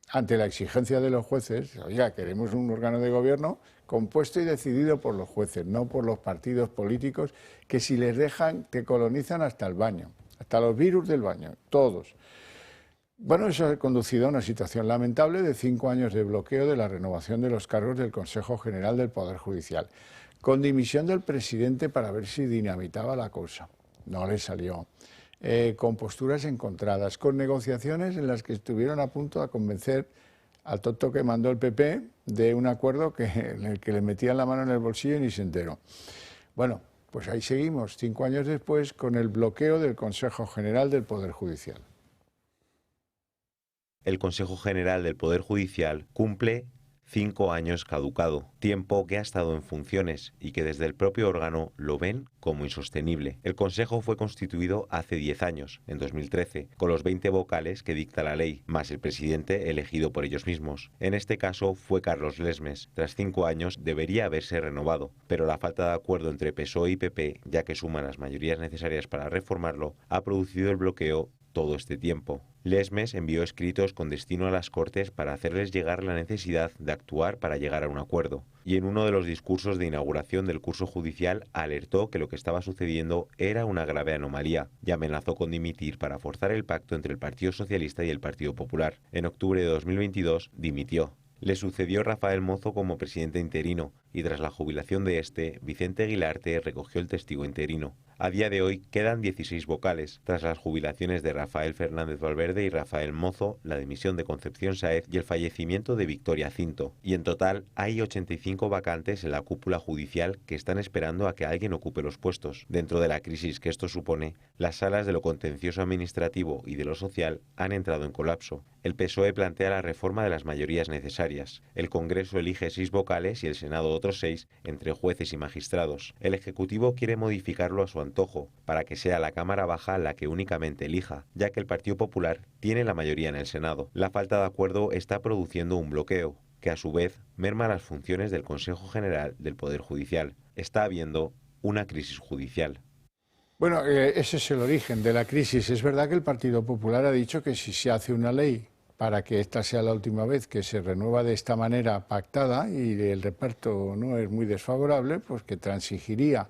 ante la exigencia de los jueces, oiga, queremos un órgano de gobierno compuesto y decidido por los jueces, no por los partidos políticos, que si les dejan, te colonizan hasta el baño, hasta los virus del baño, todos. Bueno, eso ha conducido a una situación lamentable de 5 años de bloqueo de la renovación de los cargos del Consejo General del Poder Judicial, con dimisión del presidente para ver si dinamitaba la cosa. No le salió. Con posturas encontradas, con negociaciones en las que estuvieron a punto de convencer al tonto que mandó el PP de un acuerdo en el que le metían la mano en el bolsillo y ni se enteró. Bueno, pues ahí seguimos, 5 años después, con el bloqueo del Consejo General del Poder Judicial. El Consejo General del Poder Judicial cumple 5 años caducado, tiempo que ha estado en funciones y que desde el propio órgano lo ven como insostenible. El Consejo fue constituido hace 10 años, en 2013, con los 20 vocales que dicta la ley, más el presidente elegido por ellos mismos. En este caso fue Carlos Lesmes. Tras 5 años debería haberse renovado, pero la falta de acuerdo entre PSOE y PP, ya que suman las mayorías necesarias para reformarlo, ha producido el bloqueo todo este tiempo. Lesmes envió escritos con destino a las Cortes para hacerles llegar la necesidad de actuar para llegar a un acuerdo. Y en uno de los discursos de inauguración del curso judicial alertó que lo que estaba sucediendo era una grave anomalía y amenazó con dimitir para forzar el pacto entre el Partido Socialista y el Partido Popular. En octubre de 2022 dimitió. Le sucedió Rafael Mozo como presidente interino y tras la jubilación de este, Vicente Aguilarte recogió el testigo interino. A día de hoy quedan 16 vocales, tras las jubilaciones de Rafael Fernández Valverde y Rafael Mozo, la dimisión de Concepción Sáez y el fallecimiento de Victoria Cinto. Y en total hay 85 vacantes en la cúpula judicial que están esperando a que alguien ocupe los puestos. Dentro de la crisis que esto supone, las salas de lo contencioso administrativo y de lo social han entrado en colapso. El PSOE plantea la reforma de las mayorías necesarias. El Congreso elige 6 vocales y el Senado otros 6, entre jueces y magistrados. El Ejecutivo quiere modificarlo a su antojo, para que sea la Cámara Baja la que únicamente elija, ya que el Partido Popular tiene la mayoría en el Senado. La falta de acuerdo está produciendo un bloqueo, que a su vez merma las funciones del Consejo General del Poder Judicial. Está habiendo una crisis judicial. Bueno, ese es el origen de la crisis. Es verdad que el Partido Popular ha dicho que si se hace una ley para que esta sea la última vez que se renueva de esta manera pactada y el reparto no es muy desfavorable, pues que transigiría.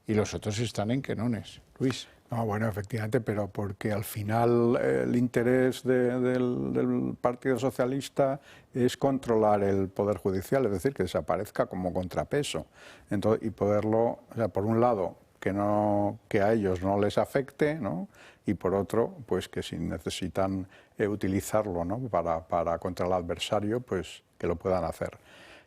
Y los otros están en quenones. Luis. No, bueno, efectivamente, pero porque al final el interés del Partido Socialista es controlar el Poder Judicial, es decir, que desaparezca como contrapeso. Entonces, y poderlo, o sea, por un lado, que a ellos no les afecte, ¿no? Y por otro, pues que si necesitan utilizarlo, ¿no? para contra el adversario, pues que lo puedan hacer.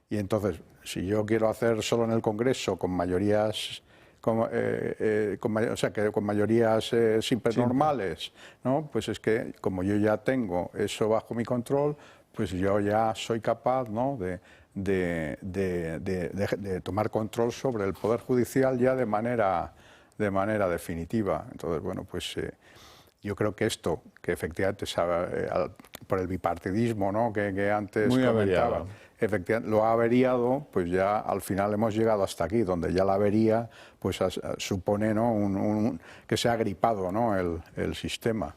Y entonces, si yo quiero hacer solo en el Congreso con mayorías o sea, que con mayorías simples normales, ¿no? Pues es que como yo ya tengo eso bajo mi control, pues yo ya soy capaz, ¿no?, de tomar control sobre el Poder Judicial ya de manera definitiva. Entonces, bueno, pues yo creo que esto, que efectivamente por el bipartidismo, ¿no?, que antes muy comentaba, averiado, efectivamente lo ha averiado, pues ya al final hemos llegado hasta aquí, donde ya la avería pues supone, ¿no?, que se ha gripado, ¿no?, el sistema.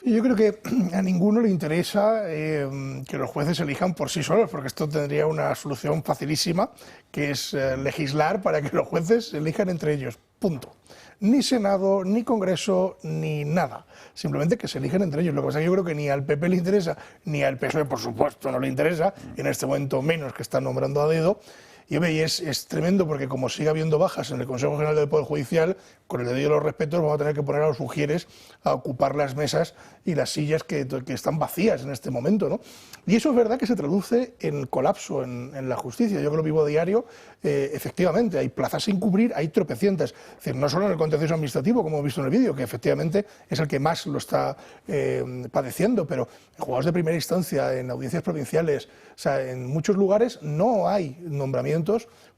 Yo creo que a ninguno le interesa que los jueces elijan por sí solos, porque esto tendría una solución facilísima, que es legislar para que los jueces elijan entre ellos, punto. Ni Senado, ni Congreso, ni nada. Simplemente que se eligen entre ellos. Lo que pasa es que yo creo que ni al PP le interesa, ni al PSOE, por supuesto, no le interesa, en este momento menos, que están nombrando a dedo. Y es tremendo porque como sigue habiendo bajas en el Consejo General del Poder Judicial, con el debido de los respetos vamos a tener que poner a los ujieres a ocupar las mesas y las sillas que están vacías en este momento, ¿no? Y eso es verdad que se traduce en colapso en la justicia. Yo que lo vivo a diario, efectivamente, hay plazas sin cubrir, hay tropecientas. Es decir, no solo en el contencioso administrativo, como hemos visto en el vídeo, que efectivamente es el que más lo está padeciendo, pero en juzgados de primera instancia, en audiencias provinciales, o sea, en muchos lugares no hay nombramientos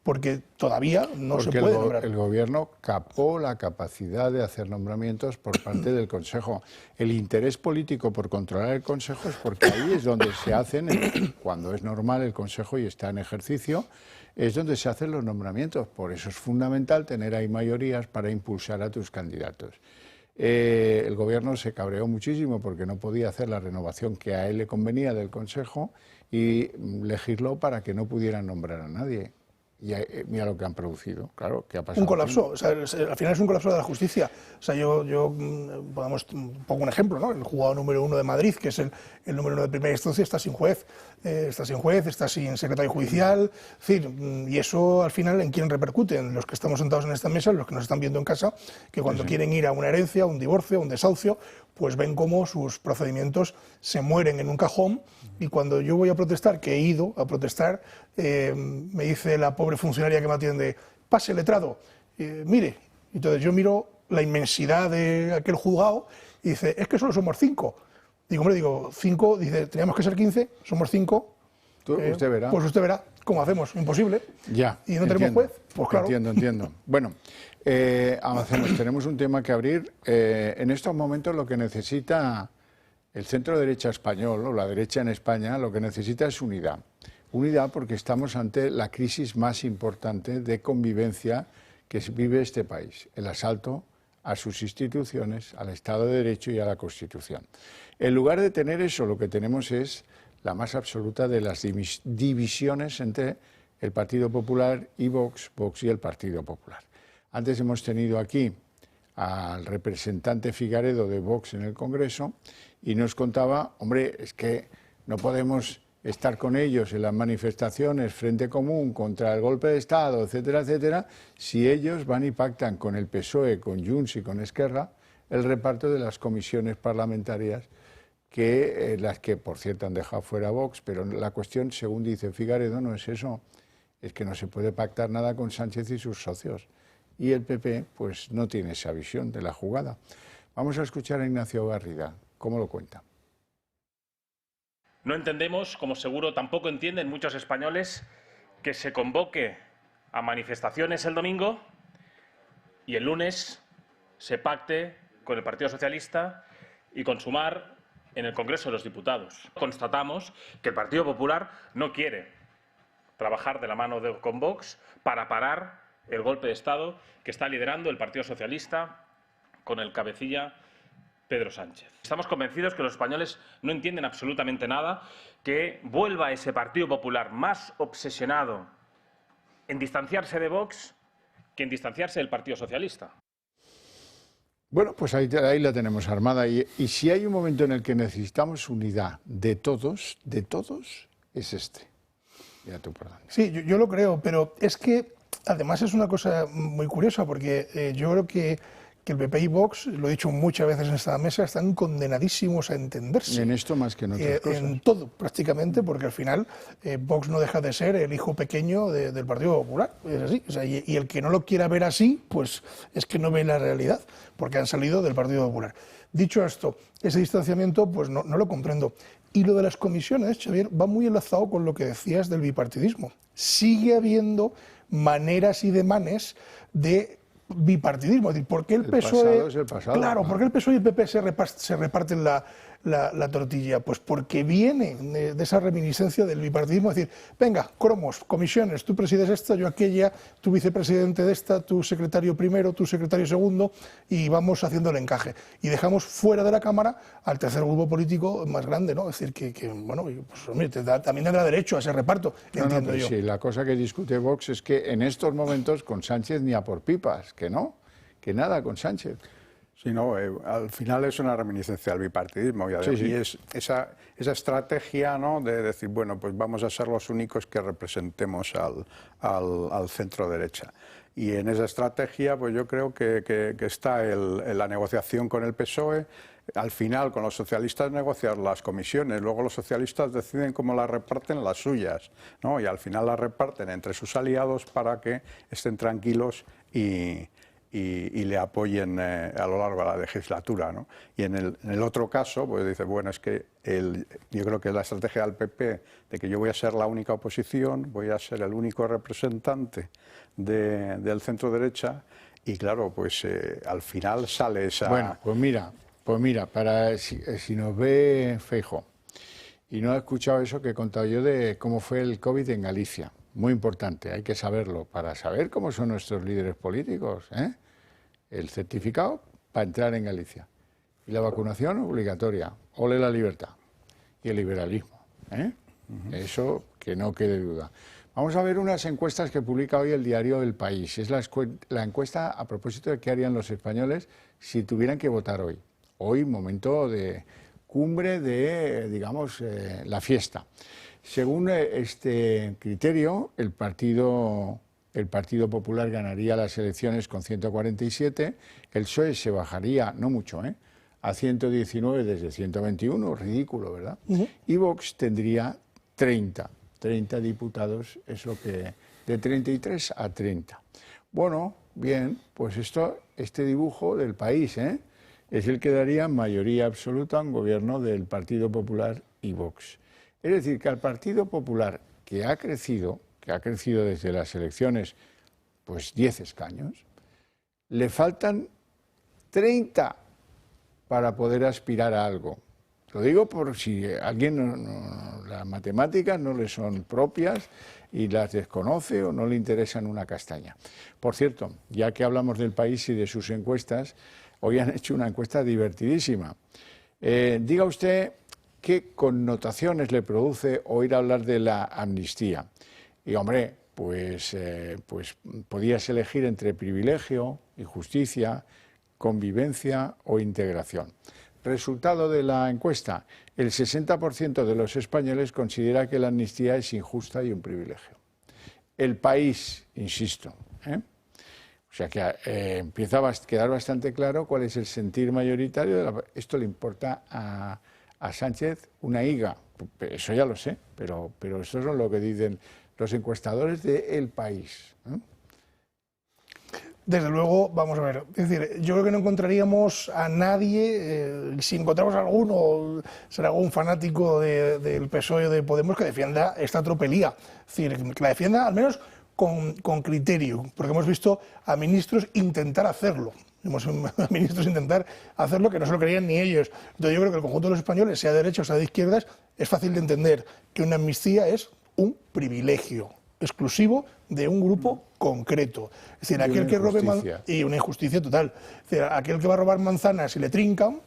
porque todavía no se puede nombrar. El Gobierno capó la capacidad de hacer nombramientos por parte del Consejo. El interés político por controlar el Consejo es porque ahí es donde se hacen, cuando es normal el Consejo y está en ejercicio, es donde se hacen los nombramientos. Por eso es fundamental tener ahí mayorías para impulsar a tus candidatos. El Gobierno se cabreó muchísimo porque no podía hacer la renovación que a él le convenía del Consejo y legisló para que no pudieran nombrar a nadie. Y mira lo que han producido, claro, ¿qué ha pasado? Un colapso, o sea, al final es un colapso de la justicia. O sea, pongo un ejemplo, ¿no? El juzgado número 1 de Madrid, que es el número 1 de primera instancia, está sin juez, está sin secretario judicial, es decir, y eso al final ¿en quién repercute? En los que estamos sentados en esta mesa, en los que nos están viendo en casa, que cuando quieren ir a una herencia, un divorcio, un desahucio, pues ven cómo sus procedimientos se mueren en un cajón, y cuando yo voy a protestar, que he ido a protestar, me dice la pobre funcionaria que me atiende, pase letrado, mire. Entonces yo miro la inmensidad de aquel juzgado y dice, es que solo somos 5. Digo, hombre, 5, dice, teníamos que ser 15, somos 5. Usted verá. Pues usted verá cómo hacemos, imposible. Ya. Y no tenemos juez, pues claro. Entiendo. Bueno, avancemos, tenemos un tema que abrir. En estos momentos lo que necesita el centro derecha español, o la derecha en España, lo que necesita es unidad. Unidad porque estamos ante la crisis más importante de convivencia que vive este país, el asalto a sus instituciones, al Estado de Derecho y a la Constitución. En lugar de tener eso, lo que tenemos es la más absoluta de las divisiones entre el Partido Popular y Vox y el Partido Popular. Antes hemos tenido aquí al representante Figaredo de Vox en el Congreso y nos contaba, hombre, es que no podemos estar con ellos en las manifestaciones Frente Común contra el golpe de Estado, etcétera, etcétera, si ellos van y pactan con el PSOE, con Junts y con Esquerra el reparto de las comisiones parlamentarias, que las que, por cierto, han dejado fuera a Vox, pero la cuestión, según dice Figaredo, no es eso, es que no se puede pactar nada con Sánchez y sus socios. Y el PP, pues, no tiene esa visión de la jugada. Vamos a escuchar a Ignacio Garriga, ¿cómo lo cuenta? No entendemos, como seguro tampoco entienden muchos españoles, que se convoque a manifestaciones el domingo y el lunes se pacte con el Partido Socialista y con Sumar en el Congreso de los Diputados. Constatamos que el Partido Popular no quiere trabajar de la mano con Vox para parar el golpe de Estado que está liderando el Partido Socialista con el cabecilla Pedro Sánchez. Estamos convencidos que los españoles no entienden absolutamente nada, que vuelva ese Partido Popular más obsesionado en distanciarse de Vox que en distanciarse del Partido Socialista. Bueno, pues ahí la tenemos armada. Y si hay un momento en el que necesitamos unidad de todos, es este. Ya tú, perdón. Sí, yo lo creo, pero es que además es una cosa muy curiosa, porque yo creo que que el PP y Vox, lo he dicho muchas veces en esta mesa, están condenadísimos a entenderse. En esto más que en otras cosas. En todo, prácticamente, porque al final Vox no deja de ser el hijo pequeño del Partido Popular. Es así. O sea, y el que no lo quiera ver así, pues es que no ve la realidad, porque han salido del Partido Popular. Dicho esto, ese distanciamiento pues no lo comprendo. Y lo de las comisiones, Xavier, va muy enlazado con lo que decías del bipartidismo. Sigue habiendo maneras y demanes de bipartidismo. Es decir, ¿por qué el PSOE... pasado es el pasado. Claro, ¿por qué el PSOE y el PP se reparten la tortilla? Pues porque viene de esa reminiscencia del bipartidismo. Es decir, venga, cromos, comisiones, tú presides esta, yo aquella, tú vicepresidente de esta, tú secretario primero, tú secretario segundo, y vamos haciendo el encaje. Y dejamos fuera de la Cámara al tercer grupo político más grande, ¿no? Es decir, que bueno, pues, hombre, también tendrá derecho a ese reparto, entiendo yo. Sí, la cosa que discute Vox es que en estos momentos con Sánchez ni a por pipas, que no, que nada con Sánchez. Sí, no, al final es una reminiscencia del bipartidismo y es esa estrategia, ¿no?, de decir, bueno, pues vamos a ser los únicos que representemos al centro derecha. Y en esa estrategia, pues yo creo que está la negociación con el PSOE. Al final, con los socialistas negociar las comisiones, luego los socialistas deciden cómo las reparten las suyas, ¿no? Y al final las reparten entre sus aliados para que estén tranquilos y le apoyen a lo largo de la legislatura, ¿no? Y en el otro caso, pues dice, bueno, es que yo creo que la estrategia del PP de que yo voy a ser la única oposición, voy a ser el único representante del centro derecha, y claro, pues al final sale esa... Bueno, pues mira, si nos ve Feijóo y no ha escuchado eso que he contado yo de cómo fue el COVID en Galicia, muy importante, hay que saberlo para saber cómo son nuestros líderes políticos, ¿eh? El certificado para entrar en Galicia y la vacunación obligatoria, ole la libertad y el liberalismo, ¿eh? Eso que no quede duda. Vamos a ver unas encuestas que publica hoy el diario El País. Es la encuesta a propósito de qué harían los españoles si tuvieran que votar hoy. Hoy, momento de cumbre de, digamos, la fiesta. Según este criterio, el Partido Popular ganaría las elecciones con 147, el PSOE se bajaría, no mucho, a 119 desde 121, ridículo, ¿verdad? Y Vox tendría 30 diputados, es lo que... de 33 a 30. Bueno, bien, pues este dibujo del País, es el que daría mayoría absoluta a un gobierno del Partido Popular y Vox. Es decir, que al Partido Popular, que ha crecido desde las elecciones, pues 10 escaños, le faltan 30 para poder aspirar a algo. Lo digo por si a alguien las matemáticas no le son propias y las desconoce o no le interesan una castaña. Por cierto, ya que hablamos del País y de sus encuestas, hoy han hecho una encuesta divertidísima. Diga usted qué connotaciones le produce oír hablar de la amnistía. Y hombre, pues podías elegir entre privilegio, injusticia, convivencia o integración. Resultado de la encuesta, el 60% de los españoles considera que la amnistía es injusta y un privilegio. El País, insisto, o sea que empieza a quedar bastante claro cuál es el sentir mayoritario. Esto le importa a Sánchez una higa, eso ya lo sé, pero eso es lo que dicen los encuestadores de El País. Desde luego, vamos a ver, es decir, yo creo que no encontraríamos a nadie, si encontramos a alguno, será algún fanático del PSOE o de Podemos que defienda esta tropelía, es decir, que la defienda al menos con criterio, porque hemos visto a ministros intentar hacerlo. Hemos a ministros intentar hacerlo que no se lo creían ni ellos. Entonces yo creo que el conjunto de los españoles, sea de derechas o sea de izquierdas, es fácil de entender que una amnistía es un privilegio exclusivo de un grupo concreto. Es decir, aquel que robe y una injusticia total. Es decir, aquel que va a robar manzanas y le trincan,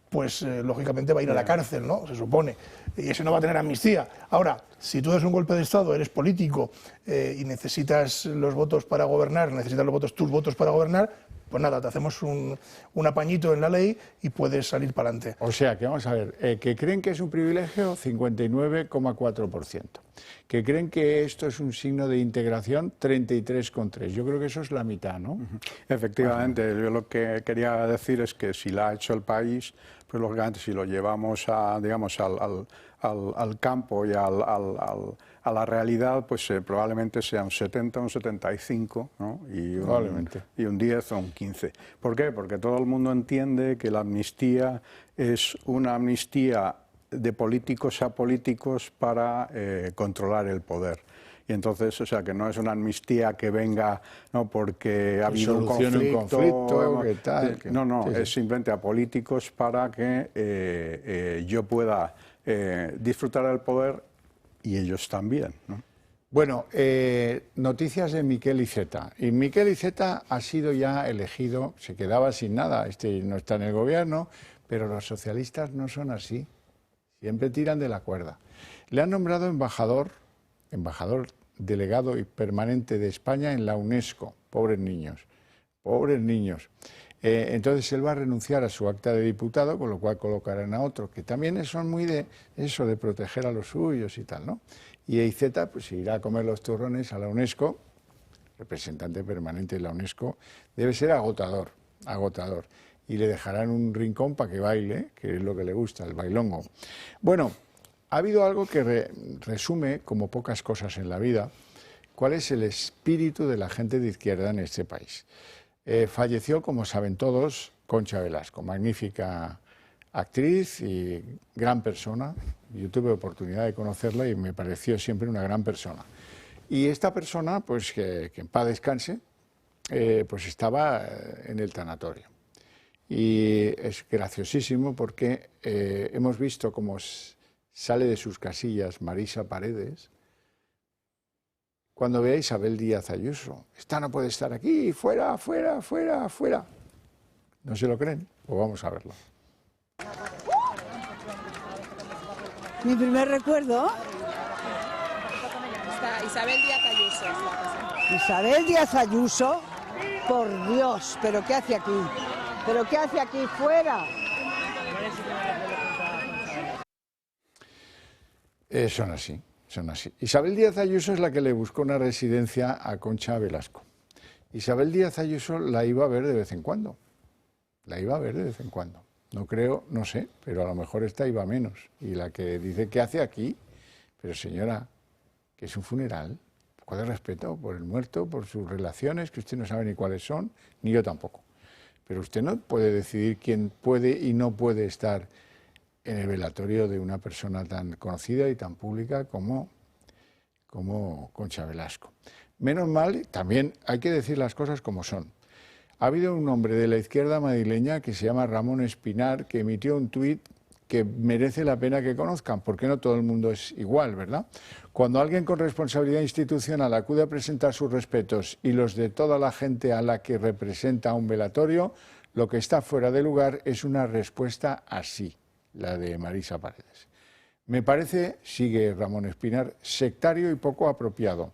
pues lógicamente va a ir a la cárcel, ¿no? Se supone. Y ese no va a tener amnistía. Ahora, si tú das un golpe de Estado, eres político y necesitas los votos para gobernar, tus votos para gobernar, pues nada, te hacemos un apañito en la ley y puedes salir para adelante. O sea, que vamos a ver, que creen que es un privilegio, 59,4%. Que creen que esto es un signo de integración, 33,3. Yo creo que eso es la mitad, ¿no? Efectivamente, yo lo que quería decir es que si la ha hecho el país, pues lógicamente si lo llevamos a, digamos, al campo y a la realidad, pues probablemente sea un 70, un 75, ¿no? y un 10 o un 15. ¿Por qué? Porque todo el mundo entiende que la amnistía es una amnistía de políticos a políticos para controlar el poder. Y entonces, o sea, que no es una amnistía que venga, no, porque ha habido un conflicto, ¿qué tal? No, Sí, sí. es simplemente a políticos para que yo pueda disfrutar del poder y ellos también, ¿no? Bueno, noticias de Miquel Iceta. Y Miquel Iceta ha sido ya elegido, se quedaba sin nada, no está en el gobierno, pero los socialistas no son así, siempre tiran de la cuerda. Le han nombrado embajador delegado y permanente de España en la UNESCO. Pobres niños, pobres niños. Entonces él va a renunciar a su acta de diputado, con lo cual colocarán a otro, que también son muy de eso, de proteger a los suyos y tal, ¿no? Y Iceta pues irá a comer los turrones a la UNESCO, representante permanente de la UNESCO, debe ser agotador, agotador. Y le dejarán un rincón para que baile, que es lo que le gusta, el bailongo. Bueno, ha habido algo que resume, como pocas cosas en la vida, cuál es el espíritu de la gente de izquierda en este país. Falleció, como saben todos, Concha Velasco, magnífica actriz y gran persona. Yo tuve oportunidad de conocerla y me pareció siempre una gran persona. Y esta persona, pues que en paz descanse, pues estaba en el tanatorio. Y es graciosísimo porque hemos visto cómo sale de sus casillas Marisa Paredes cuando ve a Isabel Díaz Ayuso. Esta no puede estar aquí, fuera, fuera, fuera, fuera. ¿No se lo creen? Pues vamos a verlo. Mi primer recuerdo. Está Isabel Díaz Ayuso. Isabel Díaz Ayuso, por Dios, ¿pero qué hace aquí? ¿Pero qué hace aquí? ¡Fuera! Son así, son así. Isabel Díaz Ayuso es la que le buscó una residencia a Concha Velasco. Isabel Díaz Ayuso la iba a ver de vez en cuando. La iba a ver de vez en cuando. No creo, no sé, pero a lo mejor esta iba menos. Y la que dice, ¿qué hace aquí? Pero señora, que es un funeral, un poco de respeto por el muerto, por sus relaciones, que usted no sabe ni cuáles son, ni yo tampoco. Pero usted no puede decidir quién puede y no puede estar en el velatorio de una persona tan conocida y tan pública como Concha Velasco. Menos mal, también hay que decir las cosas como son. Ha habido un hombre de la izquierda madrileña que se llama Ramón Espinar, que emitió un tuit que merece la pena que conozcan, porque no todo el mundo es igual, ¿verdad? Cuando alguien con responsabilidad institucional acude a presentar sus respetos y los de toda la gente a la que representa un velatorio, lo que está fuera de lugar es una respuesta así, la de Marisa Paredes. Me parece, sigue Ramón Espinar, sectario y poco apropiado.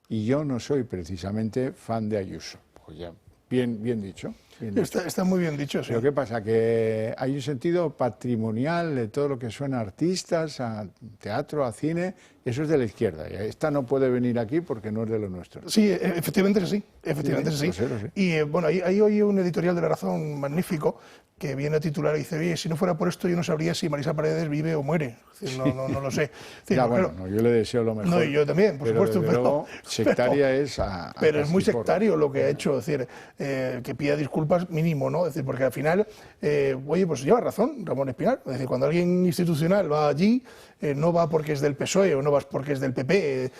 Y yo no soy precisamente fan de Ayuso. Pues ya, bien dicho. Bien dicho. Está muy bien dicho, sí. Pero ¿qué pasa? Que hay un sentido patrimonial de todo lo que suena a artistas, a teatro, a cine, eso es de la izquierda. Y esta no puede venir aquí porque no es de lo nuestro. Sí, efectivamente es así. Efectivamente es así. Sí. Y bueno, ahí oí un editorial de La Razón magnífico que viene a titular y dice, oye, si no fuera por esto yo no sabría si Marisa Paredes vive o muere. Es decir, no lo sé. Es decir, ya, bueno, no, yo le deseo lo mejor. No, y yo también, por supuesto. Pero luego, sectaria es a pero es muy casi sectario por... lo que ha hecho, es decir, que pida disculpas mínimo, ¿no? Es decir, porque al final, oye, pues lleva razón Ramón Espinar. Es decir, cuando alguien institucional va allí, no va porque es del PSOE o no va porque es del PP,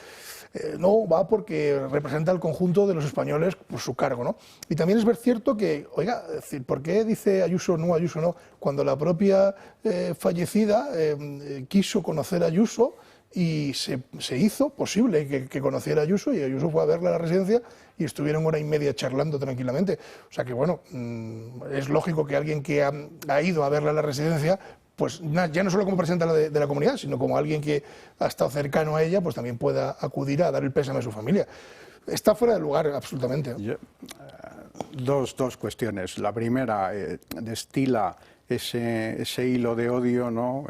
no, va porque representa al conjunto de los españoles por su cargo, ¿no? Y también es ver cierto que, oiga, es decir, ¿por qué dice Ayuso no? Cuando la propia fallecida quiso conocer a Ayuso y se hizo posible que conociera a Ayuso, y Ayuso fue a verla a la residencia y estuvieron 1 hora y media charlando tranquilamente. O sea que, bueno, es lógico que alguien que ha ido a verla a la residencia, pues ya no solo como presidente de la comunidad, sino como alguien que ha estado cercano a ella, pues también pueda acudir a dar el pésame a su familia. Está fuera de lugar, absolutamente. Dos cuestiones. La primera, destila ese hilo de odio, ¿no?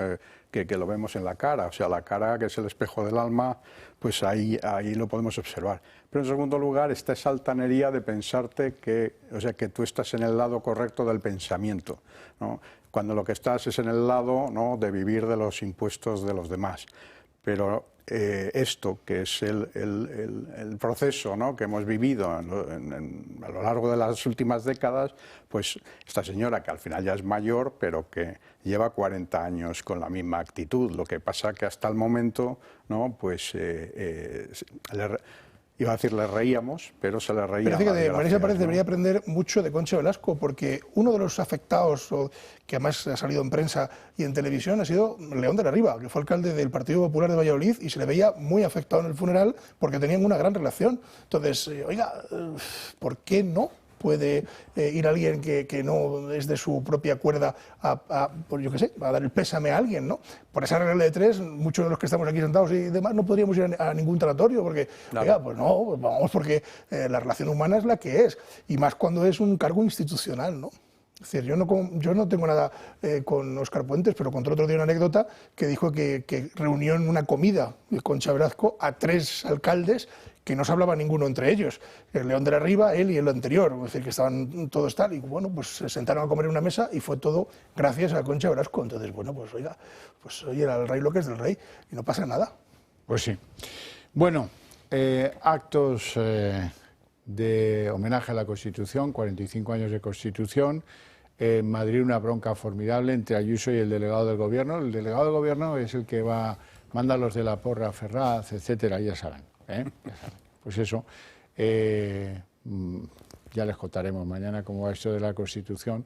que lo vemos en la cara, o sea, la cara, que es el espejo del alma, pues ahí lo podemos observar. Pero en segundo lugar está esa altanería de pensarte que, o sea, que tú estás en el lado correcto del pensamiento, ¿no? Cuando lo que estás es en el lado, ¿no?, de vivir de los impuestos de los demás. Pero esto, que es el proceso, ¿no?, que hemos vivido a lo largo de las últimas décadas, pues esta señora, que al final ya es mayor, pero que lleva 40 años con la misma actitud. Lo que pasa que hasta el momento, ¿no?, pues iba a decir le reíamos, pero se le reía. Pero fíjate, Marisa Párez debería aprender mucho de Concha Velasco, porque uno de los afectados, que además ha salido en prensa y en televisión, ha sido León de la Riva, que fue alcalde del Partido Popular de Valladolid y se le veía muy afectado en el funeral porque tenían una gran relación. Entonces, oiga, ¿por qué no puede ir alguien que no es de su propia cuerda pues yo qué sé, a dar el pésame a alguien, ¿no? Por esa regla de 3, muchos de los que estamos aquí sentados y demás no podríamos ir a ningún tanatorio, porque, oiga, pues no, pues vamos, porque la relación humana es la que es, y más cuando es un cargo institucional, ¿no? Es decir, yo no tengo nada con Óscar Puentes, pero contó otro día una anécdota que dijo que reunió en una comida de Concha Velasco a 3 alcaldes que no se hablaba ninguno entre ellos, el León de la Riva, él y el anterior, es decir, que estaban todos tal, y bueno, pues se sentaron a comer en una mesa y fue todo gracias a Concha Velasco. Entonces, bueno, pues oiga, pues oye, era el rey lo que es del rey, y no pasa nada. Pues sí. Bueno, actos de homenaje a la Constitución, 45 años de Constitución. En Madrid una bronca formidable entre Ayuso y el delegado del Gobierno. El delegado del Gobierno es el que manda a los de la porra, Ferraz, etcétera, ya saben. Ya saben. Pues eso, ya les contaremos mañana cómo va esto de la Constitución,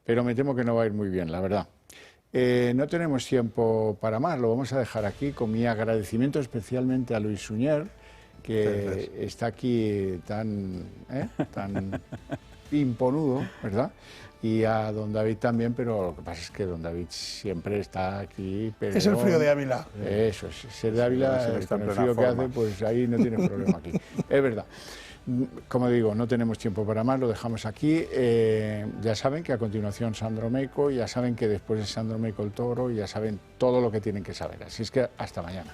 pero me temo que no va a ir muy bien, la verdad. No tenemos tiempo para más, lo vamos a dejar aquí con mi agradecimiento especialmente a Luis Suñer, que está aquí tan imponudo, ¿verdad? Y a don David también, pero lo que pasa es que don David siempre está aquí. Pero es el frío de Ávila. Eso es, ser de Ávila, con el frío que hace, pues ahí no tiene problema aquí. Es verdad. Como digo, no tenemos tiempo para más, lo dejamos aquí. Ya saben que a continuación Sandro Meico, ya saben que después de Sandro Meico el Toro, ya saben todo lo que tienen que saber. Así es que hasta mañana.